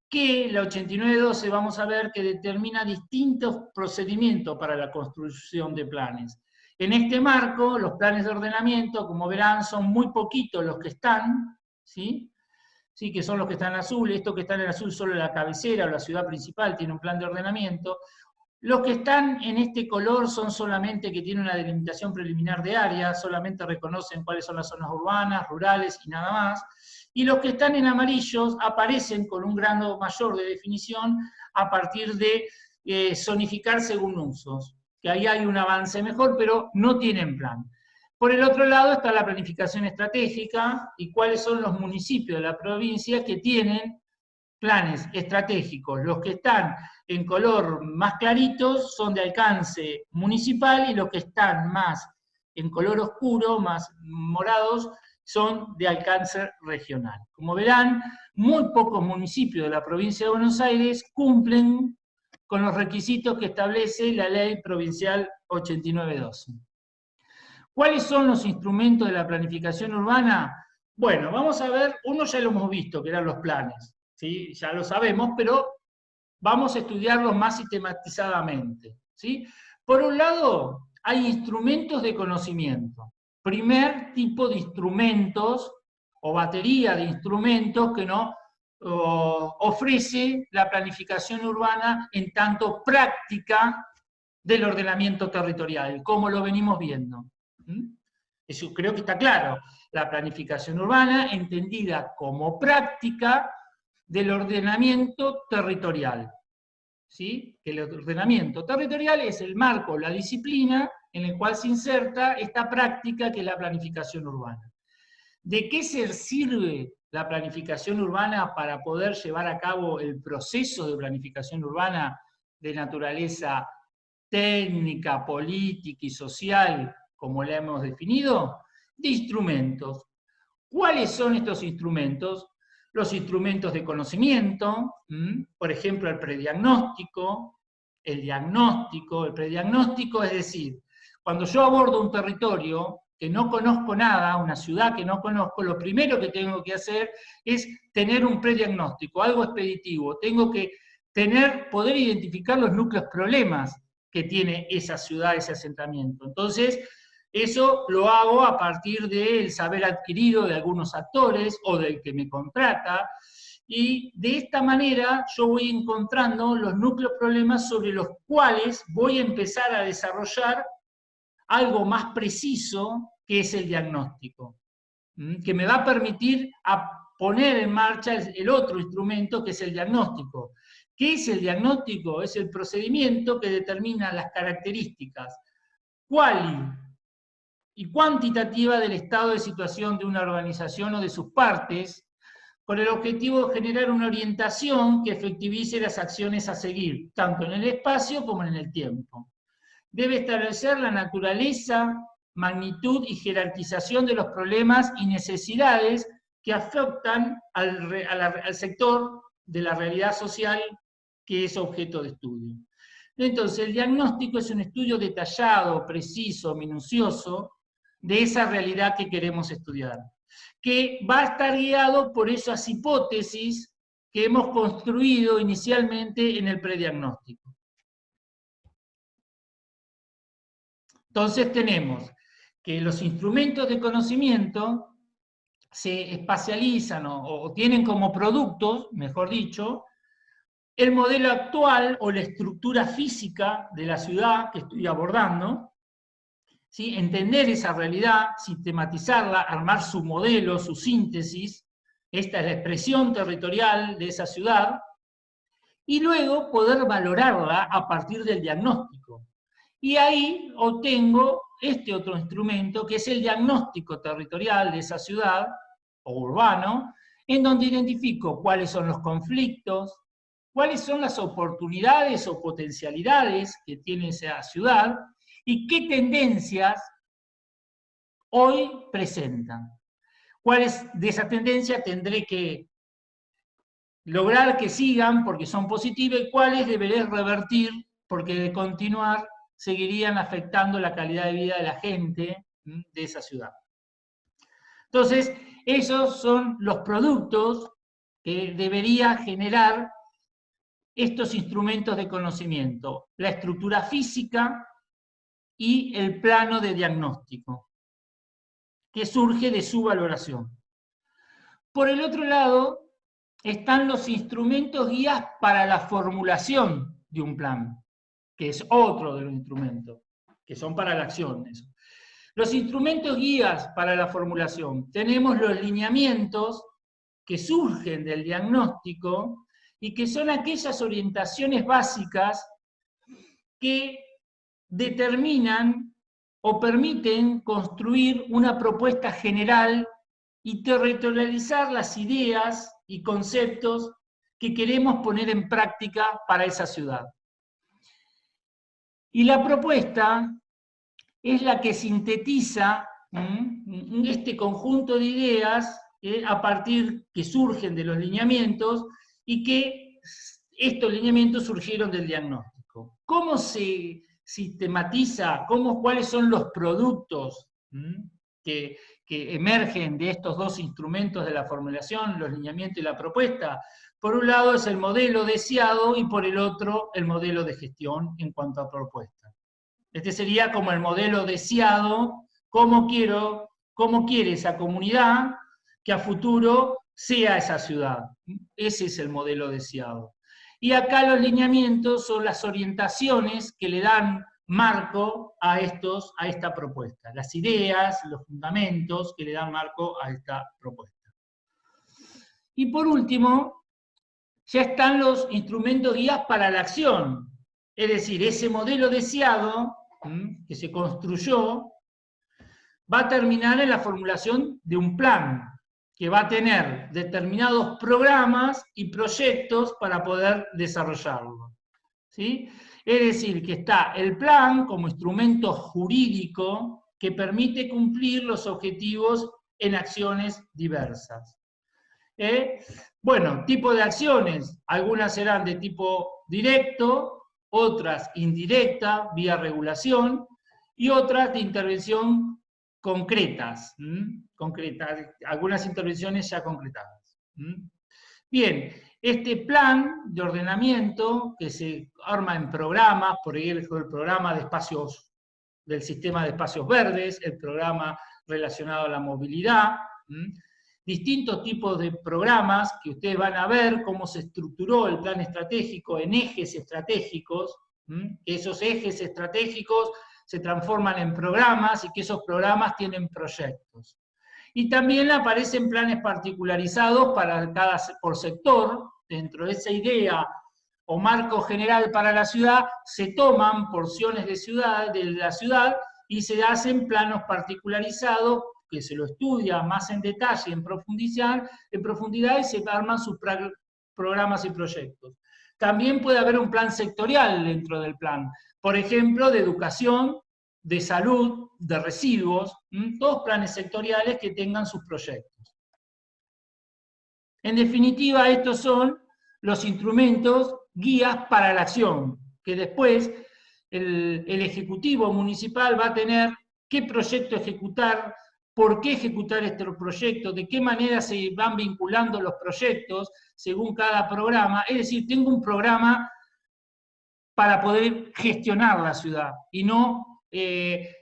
que la 8912 vamos a ver que determina distintos procedimientos para la construcción de planes. En este marco, los planes de ordenamiento, como verán, son muy poquitos los que están, ¿sí? ¿Sí? Que son los que están en azul. Estos que están en azul, solo la cabecera o la ciudad principal tiene un plan de ordenamiento. Los que están en este color son solamente que tienen una delimitación preliminar de área, solamente reconocen cuáles son las zonas urbanas, rurales y nada más. Y los que están en amarillos aparecen con un grado mayor de definición a partir de zonificar según usos, que ahí hay un avance mejor, pero no tienen plan. Por el otro lado está la planificación estratégica y cuáles son los municipios de la provincia que tienen planes estratégicos. Los que están en color más claritos son de alcance municipal y los que están más en color oscuro, más morados, son de alcance regional. Como verán, muy pocos municipios de la provincia de Buenos Aires cumplen con los requisitos que establece la ley provincial 8912. ¿Cuáles son los instrumentos de la planificación urbana? Bueno, vamos a ver, uno ya lo hemos visto, que eran los planes, ¿sí? Ya lo sabemos, pero vamos a estudiarlos más sistematizadamente, ¿sí? Por un lado, hay instrumentos de conocimiento. Primer tipo de instrumentos o batería de instrumentos que nos ofrece la planificación urbana en tanto práctica del ordenamiento territorial, como lo venimos viendo. Eso creo que está claro. La planificación urbana entendida como práctica del ordenamiento territorial. ¿Sí? Que el ordenamiento territorial es el marco, la disciplina en el cual se inserta esta práctica que es la planificación urbana. ¿De qué se sirve la planificación urbana para poder llevar a cabo el proceso de planificación urbana de naturaleza técnica, política y social, como la hemos definido? De instrumentos. ¿Cuáles son estos instrumentos? Los instrumentos de conocimiento, por ejemplo, el prediagnóstico, el prediagnóstico, es decir, cuando yo abordo un territorio que no conozco nada, una ciudad que no conozco, lo primero que tengo que hacer es tener un prediagnóstico, algo expeditivo. Tengo que poder identificar los núcleos problemas que tiene esa ciudad, ese asentamiento. Entonces, eso lo hago a partir del saber adquirido de algunos actores o del que me contrata, y de esta manera yo voy encontrando los núcleos problemas sobre los cuales voy a empezar a desarrollar algo más preciso, que es el diagnóstico, que me va a permitir poner en marcha el otro instrumento, que es el diagnóstico. ¿Qué es el diagnóstico? Es el procedimiento que determina las características cuali y cuantitativa del estado de situación de una organización o de sus partes, con el objetivo de generar una orientación que efectivice las acciones a seguir, tanto en el espacio como en el tiempo. Debe establecer la naturaleza, magnitud y jerarquización de los problemas y necesidades que afectan al sector de la realidad social que es objeto de estudio. Entonces, el diagnóstico es un estudio detallado, preciso, minucioso, de esa realidad que queremos estudiar, que va a estar guiado por esas hipótesis que hemos construido inicialmente en el prediagnóstico. Entonces tenemos que los instrumentos de conocimiento se espacializan o tienen como productos, mejor dicho, el modelo actual o la estructura física de la ciudad que estoy abordando, ¿sí? Entender esa realidad, sistematizarla, armar su modelo, su síntesis, esta es la expresión territorial de esa ciudad, y luego poder valorarla a partir del diagnóstico. Y ahí obtengo este otro instrumento, que es el diagnóstico territorial de esa ciudad, o urbano, en donde identifico cuáles son los conflictos, cuáles son las oportunidades o potencialidades que tiene esa ciudad, y qué tendencias hoy presentan. ¿Cuáles de esas tendencias tendré que lograr que sigan porque son positivas y cuáles deberé revertir porque de continuar seguirían afectando la calidad de vida de la gente de esa ciudad? Entonces, esos son los productos que debería generar estos instrumentos de conocimiento: la estructura física y el plano de diagnóstico, que surge de su valoración. Por el otro lado, están los instrumentos guías para la formulación de un plan, que es otro de los instrumentos, que son para la acción. Eso. Los instrumentos guías para la formulación. Tenemos los lineamientos que surgen del diagnóstico y que son aquellas orientaciones básicas que determinan o permiten construir una propuesta general y territorializar las ideas y conceptos que queremos poner en práctica para esa ciudad. Y la propuesta es la que sintetiza este conjunto de ideas a partir que surgen de los lineamientos y que estos lineamientos surgieron del diagnóstico. ¿Cómo se sistematiza? ¿Cuáles son los productos que emergen de estos dos instrumentos de la formulación, los lineamientos y la propuesta? Por un lado es el modelo deseado y por el otro el modelo de gestión en cuanto a propuesta. Este sería como el modelo deseado, cómo quiere esa comunidad que a futuro sea esa ciudad. Ese es el modelo deseado. Y acá los lineamientos son las orientaciones que le dan marco a esta propuesta, las ideas, los fundamentos que le dan marco a esta propuesta. Y por último, ya están los instrumentos guías para la acción, es decir, ese modelo deseado que se construyó va a terminar en la formulación de un plan que va a tener determinados programas y proyectos para poder desarrollarlo. ¿Sí? Es decir, que está el plan como instrumento jurídico que permite cumplir los objetivos en acciones diversas. Bueno, tipo de acciones, algunas serán de tipo directo, otras indirecta, vía regulación, y otras de intervención concretas, algunas intervenciones ya concretadas. Bien, este plan de ordenamiento que se arma en programas, por ejemplo, el programa de espacios del sistema de espacios verdes, el programa relacionado a la movilidad, distintos tipos de programas que ustedes van a ver cómo se estructuró el plan estratégico en ejes estratégicos, que esos ejes estratégicos se transforman en programas y que esos programas tienen proyectos. Y también aparecen planes particularizados por sector. Dentro de esa idea o marco general para la ciudad se toman porciones de la ciudad y se hacen planos particularizados que se lo estudia más en detalle, en profundidad y se arman sus programas y proyectos. También puede haber un plan sectorial dentro del plan, por ejemplo, de educación, de salud, de residuos, todos planes sectoriales que tengan sus proyectos. En definitiva, estos son los instrumentos guías para la acción, que después el Ejecutivo Municipal va a tener qué proyecto ejecutar, por qué ejecutar estos proyectos, de qué manera se van vinculando los proyectos según cada programa. Es decir, tengo un programa para poder gestionar la ciudad y no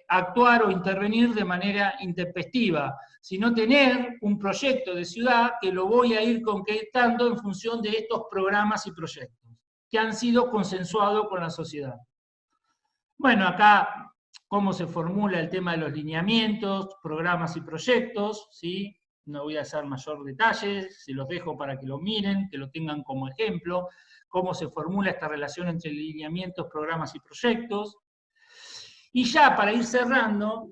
actuar o intervenir de manera intempestiva, sino tener un proyecto de ciudad que lo voy a ir concretando en función de estos programas y proyectos que han sido consensuados con la sociedad. Bueno, acá cómo se formula el tema de los lineamientos, programas y proyectos, ¿sí? No voy a hacer mayor detalles, se los dejo para que lo miren, que lo tengan como ejemplo, cómo se formula esta relación entre lineamientos, programas y proyectos. Y ya para ir cerrando,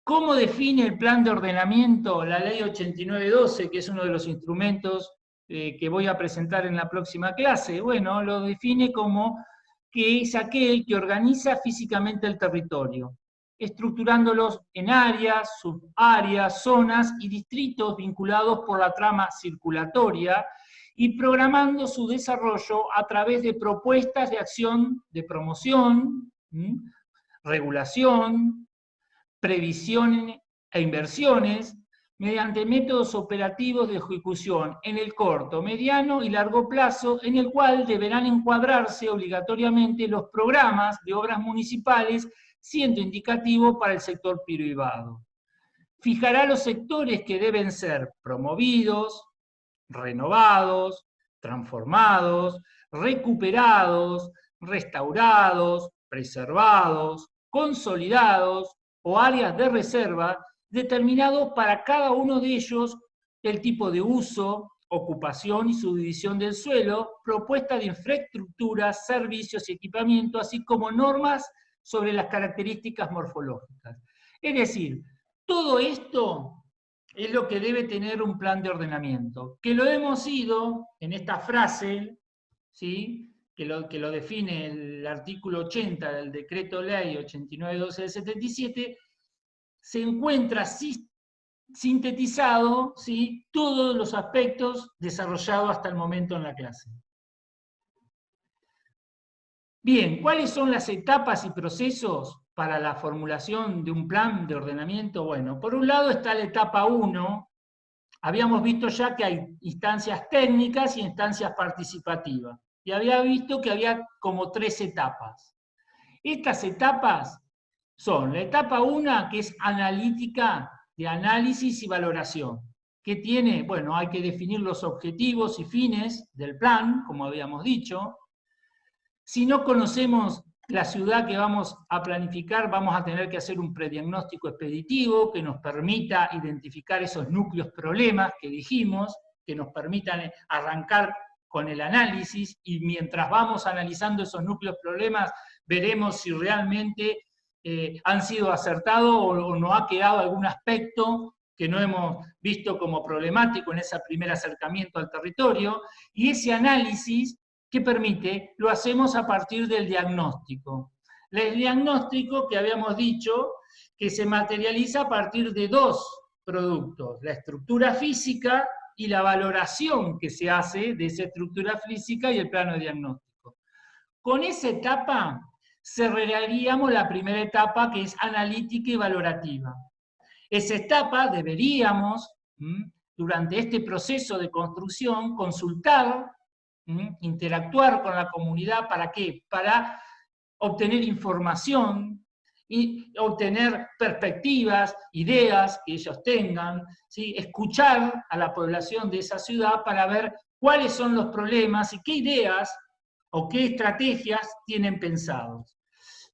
¿cómo define el plan de ordenamiento la ley 8912, que es uno de los instrumentos que voy a presentar en la próxima clase? Bueno, lo define como que es aquel que organiza físicamente el territorio, estructurándolos en áreas, subáreas, zonas y distritos vinculados por la trama circulatoria y programando su desarrollo a través de propuestas de acción de promoción, regulación, previsión e inversiones, mediante métodos operativos de ejecución en el corto, mediano y largo plazo, en el cual deberán encuadrarse obligatoriamente los programas de obras municipales, siendo indicativo para el sector privado. Fijará los sectores que deben ser promovidos, renovados, transformados, recuperados, restaurados, preservados, consolidados o áreas de reserva, determinados para cada uno de ellos el tipo de uso, ocupación y subdivisión del suelo, propuesta de infraestructuras, servicios y equipamiento, así como normas sobre las características morfológicas. Es decir, todo esto es lo que debe tener un plan de ordenamiento, que lo hemos ido en esta frase, ¿sí?, que lo define el artículo 80 del Decreto Ley 8912 del 77, se encuentra sintetizado, ¿sí?, todos los aspectos desarrollados hasta el momento en la clase. Bien, ¿cuáles son las etapas y procesos para la formulación de un plan de ordenamiento? Bueno, por un lado está la etapa 1. Habíamos visto ya que hay instancias técnicas y instancias participativas. Y había visto que había como 3 etapas. Estas etapas son la etapa 1, que es analítica, de análisis y valoración, que tiene, bueno, hay que definir los objetivos y fines del plan, como habíamos dicho. Si no conocemos la ciudad que vamos a planificar, vamos a tener que hacer un prediagnóstico expeditivo que nos permita identificar esos núcleos problemas que dijimos, que nos permitan arrancar con el análisis, y mientras vamos analizando esos núcleos problemas, veremos si realmente han sido acertados o no ha quedado algún aspecto que no hemos visto como problemático en ese primer acercamiento al territorio, y ese análisis que permite, lo hacemos a partir del diagnóstico. El diagnóstico que habíamos dicho que se materializa a partir de 2 productos, la estructura física y la valoración que se hace de esa estructura física y el plano de diagnóstico. Con esa etapa cerraríamos la primera etapa, que es analítica y valorativa. Esa etapa deberíamos, durante este proceso de construcción, consultar, interactuar con la comunidad. ¿Para qué? Para obtener información y obtener perspectivas, ideas que ellos tengan, ¿sí? Escuchar a la población de esa ciudad para ver cuáles son los problemas y qué ideas o qué estrategias tienen pensados.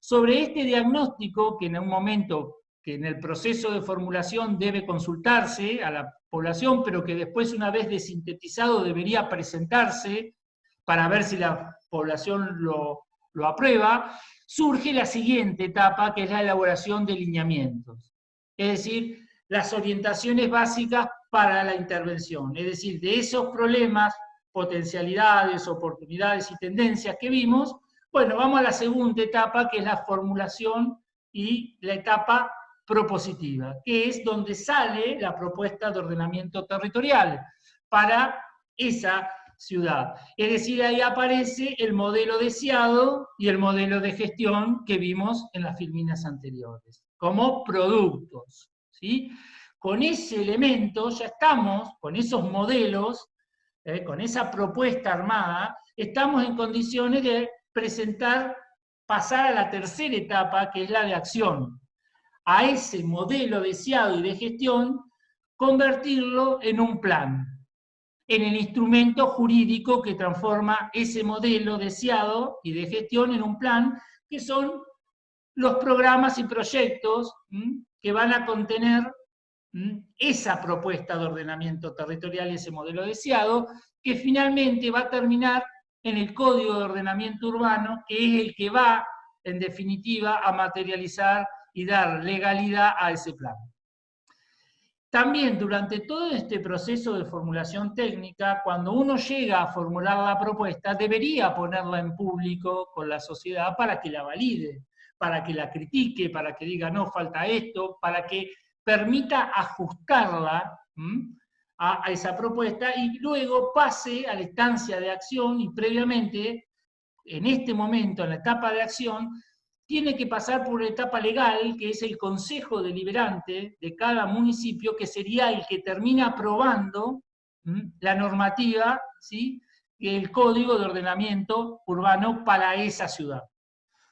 Sobre este diagnóstico, que en un momento, que en el proceso de formulación debe consultarse a la población, pero que después, una vez desintetizado, debería presentarse para ver si la población lo aprueba, surge la siguiente etapa, que es la elaboración de lineamientos. Es decir, las orientaciones básicas para la intervención. Es decir, de esos problemas, potencialidades, oportunidades y tendencias que vimos, bueno, vamos a la segunda etapa, que es la formulación y la etapa propositiva, que es donde sale la propuesta de ordenamiento territorial para esa ciudad. Es decir, ahí aparece el modelo deseado y el modelo de gestión que vimos en las filminas anteriores, como productos, ¿sí? Con ese elemento ya estamos, con esos modelos, con esa propuesta armada, estamos en condiciones de presentar, pasar a la tercera etapa, que es la de acción. A ese modelo deseado y de gestión, convertirlo en un plan, en el instrumento jurídico que transforma ese modelo deseado y de gestión en un plan, que son los programas y proyectos que van a contener esa propuesta de ordenamiento territorial y ese modelo deseado, que finalmente va a terminar en el Código de Ordenamiento Urbano, que es el que va, en definitiva, a materializar y dar legalidad a ese plan. También, durante todo este proceso de formulación técnica, cuando uno llega a formular la propuesta, debería ponerla en público con la sociedad para que la valide, para que la critique, para que diga, no, falta esto, para que permita ajustarla a esa propuesta y luego pase a la instancia de acción, y previamente, en este momento, en la etapa de acción, tiene que pasar por una etapa legal, que es el Consejo Deliberante de cada municipio, que sería el que termina aprobando la normativa, ¿sí?, el Código de Ordenamiento Urbano para esa ciudad.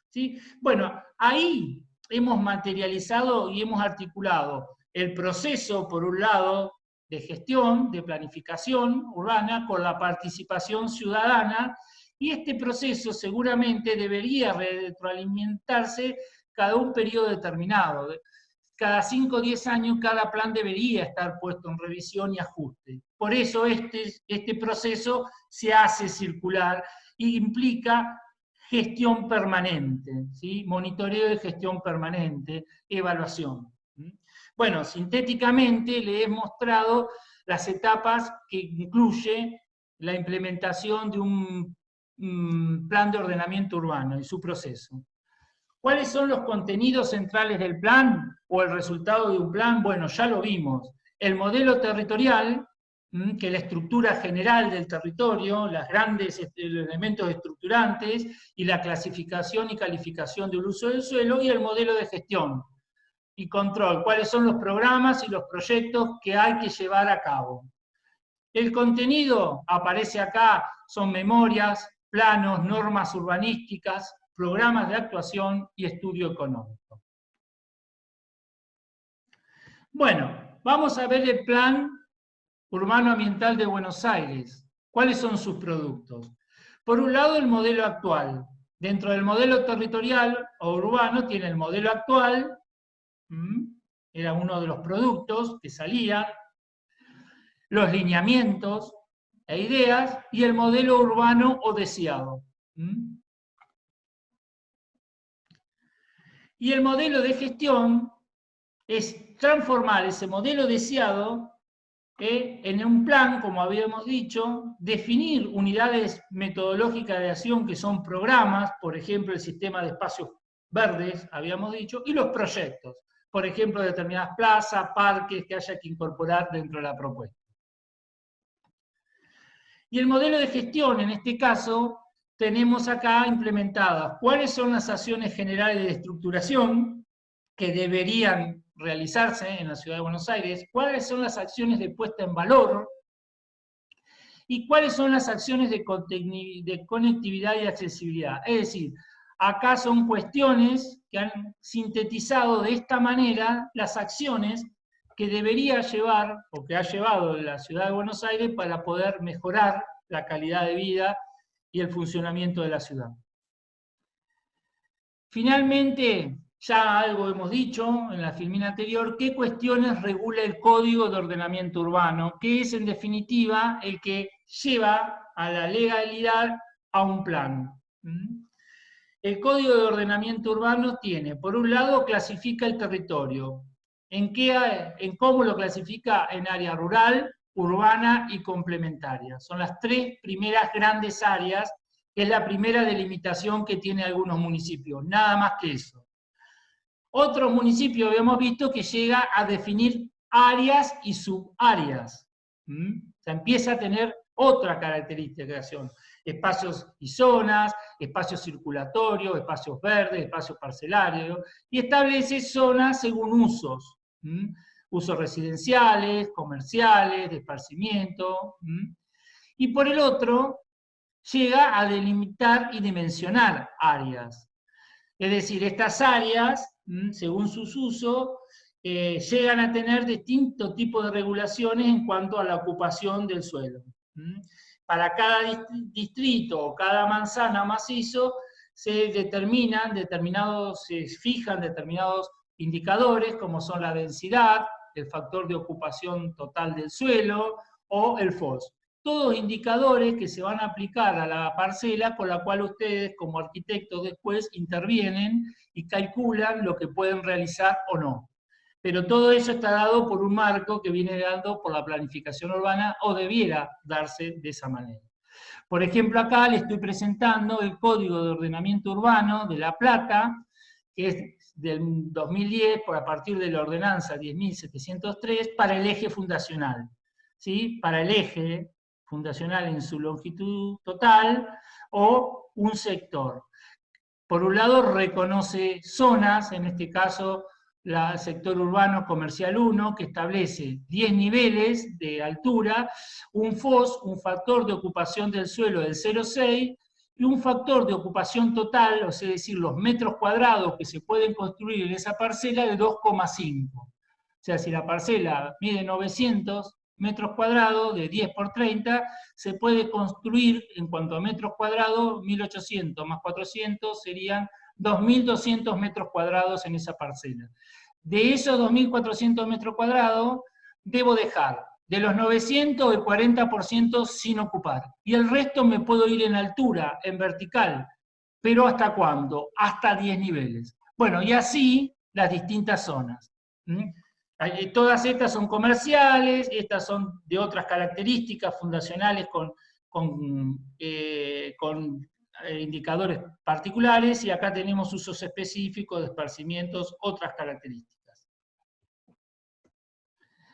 ¿Sí? Bueno, ahí hemos materializado y hemos articulado el proceso, por un lado, de gestión, de planificación urbana, con la participación ciudadana, y este proceso seguramente debería retroalimentarse cada un periodo determinado. Cada 5 o 10 años cada plan debería estar puesto en revisión y ajuste. Por eso este proceso se hace circular y implica gestión permanente, ¿sí? Monitoreo de gestión permanente, evaluación. Bueno, sintéticamente le he mostrado las etapas que incluye la implementación de un plan de ordenamiento urbano y su proceso. ¿Cuáles son los contenidos centrales del plan o el resultado de un plan? Bueno, ya lo vimos. El modelo territorial, que es la estructura general del territorio, los grandes elementos estructurantes y la clasificación y calificación del uso del suelo, y el modelo de gestión y control, cuáles son los programas y los proyectos que hay que llevar a cabo. El contenido aparece acá, son memorias, planos, normas urbanísticas, programas de actuación y estudio económico. Bueno, vamos a ver el Plan Urbano Ambiental de Buenos Aires. ¿Cuáles son sus productos? Por un lado, el modelo actual. Dentro del modelo territorial o urbano tiene el modelo actual, era uno de los productos que salían, los lineamientos e ideas, y el modelo urbano o deseado. Y el modelo de gestión es transformar ese modelo deseado en un plan, como habíamos dicho, definir unidades metodológicas de acción que son programas, por ejemplo, el sistema de espacios verdes, habíamos dicho, y los proyectos, por ejemplo, determinadas plazas, parques que haya que incorporar dentro de la propuesta. Y el modelo de gestión, en este caso, tenemos acá implementadas cuáles son las acciones generales de estructuración que deberían realizarse en la Ciudad de Buenos Aires, cuáles son las acciones de puesta en valor y cuáles son las acciones de conectividad y accesibilidad. Es decir, acá son cuestiones que han sintetizado de esta manera las acciones que debería llevar, o que ha llevado la Ciudad de Buenos Aires para poder mejorar la calidad de vida y el funcionamiento de la ciudad. Finalmente, ya algo hemos dicho en la filmina anterior, ¿qué cuestiones regula el Código de Ordenamiento Urbano? Que es, en definitiva, el que lleva a la legalidad a un plan. El Código de Ordenamiento Urbano tiene, por un lado, clasifica el territorio. ¿En cómo lo clasifica? En área rural, urbana y complementaria. Son las tres primeras grandes áreas, que es la primera delimitación que tiene algunos municipios, nada más que eso. Otros municipios habíamos visto que llega a definir áreas y subáreas. O sea, empieza a tener otra caracterización. Espacios y zonas, espacios circulatorios, espacios verdes, espacios parcelarios, y establece zonas según usos. Usos residenciales, comerciales, de esparcimiento. Y por el otro, llega a delimitar y dimensionar áreas. Es decir, estas áreas, según sus usos, llegan a tener distintos tipos de regulaciones en cuanto a la ocupación del suelo. Para cada distrito o cada manzana o macizo se fijan determinados indicadores, como son la densidad, el factor de ocupación total del suelo o el FOS. Todos indicadores que se van a aplicar a la parcela, con la cual ustedes como arquitectos después intervienen y calculan lo que pueden realizar o no. Pero todo eso está dado por un marco que viene dando por la planificación urbana, o debiera darse de esa manera. Por ejemplo, acá le estoy presentando el Código de Ordenamiento Urbano de La Plata, que es del 2010, a partir de la ordenanza 10.703, para el eje fundacional. ¿Sí? Para el eje fundacional en su longitud total, o un sector. Por un lado, reconoce zonas, en este caso el sector urbano comercial 1, que establece 10 niveles de altura, un FOS, un factor de ocupación del suelo del 0,6, y un factor de ocupación total, o sea, es decir, los metros cuadrados que se pueden construir en esa parcela, de 2,5. O sea, si la parcela mide 900 metros cuadrados, de 10 por 30, se puede construir, en cuanto a metros cuadrados, 1.800 más 400 serían 2.200 metros cuadrados en esa parcela. De esos 2.400 metros cuadrados, debo dejar de los 900 el 40% sin ocupar. Y el resto me puedo ir en altura, en vertical. ¿Pero hasta cuándo? Hasta 10 niveles. Bueno, y así las distintas zonas. Todas estas son comerciales, estas son de otras características fundacionales con indicadores particulares, y acá tenemos usos específicos de esparcimientos, otras características.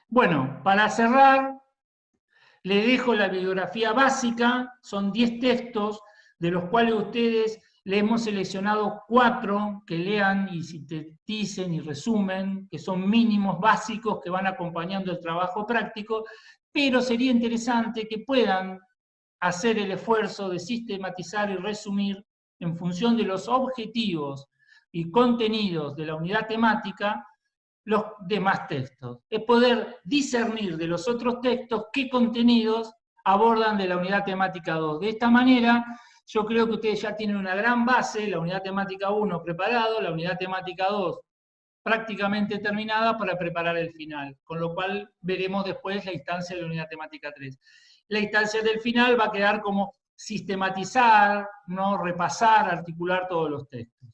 Bueno, para cerrar, le dejo la bibliografía básica, son 10 textos, de los cuales ustedes le hemos seleccionado 4 que lean y sinteticen y resumen, que son mínimos básicos que van acompañando el trabajo práctico, pero sería interesante que puedan hacer el esfuerzo de sistematizar y resumir en función de los objetivos y contenidos de la unidad temática los demás textos. Es poder discernir de los otros textos qué contenidos abordan de la unidad temática 2. De esta manera, yo creo que ustedes ya tienen una gran base, la unidad temática 1 preparado, la unidad temática 2 prácticamente terminada para preparar el final, con lo cual veremos después la instancia de la unidad temática 3. La instancia del final va a quedar como sistematizar, ¿no? Repasar, articular todos los textos.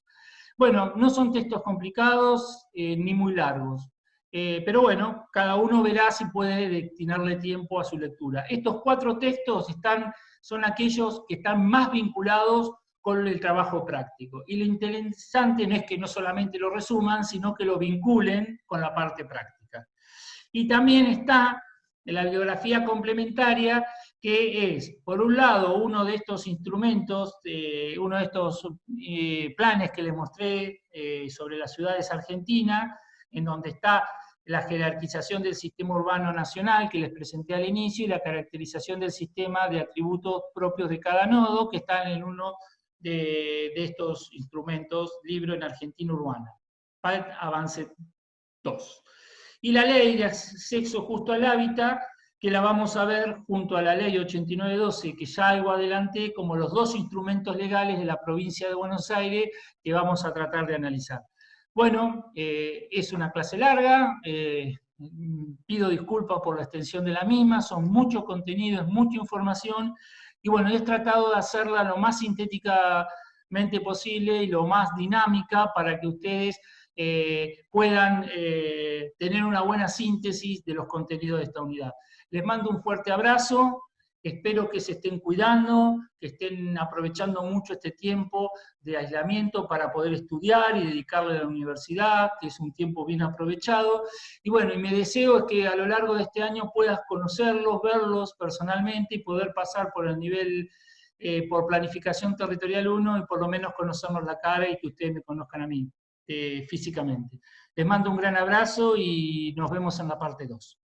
Bueno, no son textos complicados ni muy largos, pero bueno, cada uno verá si puede destinarle tiempo a su lectura. Estos 4 textos son aquellos que están más vinculados con el trabajo práctico. Y lo interesante no es que no solamente lo resuman, sino que lo vinculen con la parte práctica. Y también está en la bibliografía complementaria, que es, por un lado, uno de estos instrumentos, uno de estos planes que les mostré sobre las ciudades argentinas, en donde está la jerarquización del sistema urbano nacional que les presenté al inicio, y la caracterización del sistema de atributos propios de cada nodo, que están en uno de estos instrumentos, libro en Argentina Urbana, PALT Avance 2. Y la ley de acceso justo al hábitat, que la vamos a ver junto a la ley 8912, que ya algo adelanté, como los 2 instrumentos legales de la provincia de Buenos Aires que vamos a tratar de analizar. Bueno, es una clase larga, pido disculpas por la extensión de la misma, son mucho contenido, es mucha información, y bueno, he tratado de hacerla lo más sintéticamente posible y lo más dinámica para que ustedes puedan tener una buena síntesis de los contenidos de esta unidad. Les mando un fuerte abrazo, espero que se estén cuidando, que estén aprovechando mucho este tiempo de aislamiento para poder estudiar y dedicarle a la universidad, que es un tiempo bien aprovechado. Y bueno, y mi deseo es que a lo largo de este año puedas conocerlos, verlos personalmente y poder pasar por el nivel, por planificación territorial 1, y por lo menos conocernos la cara y que ustedes me conozcan a mí físicamente. Les mando un gran abrazo y nos vemos en la parte 2.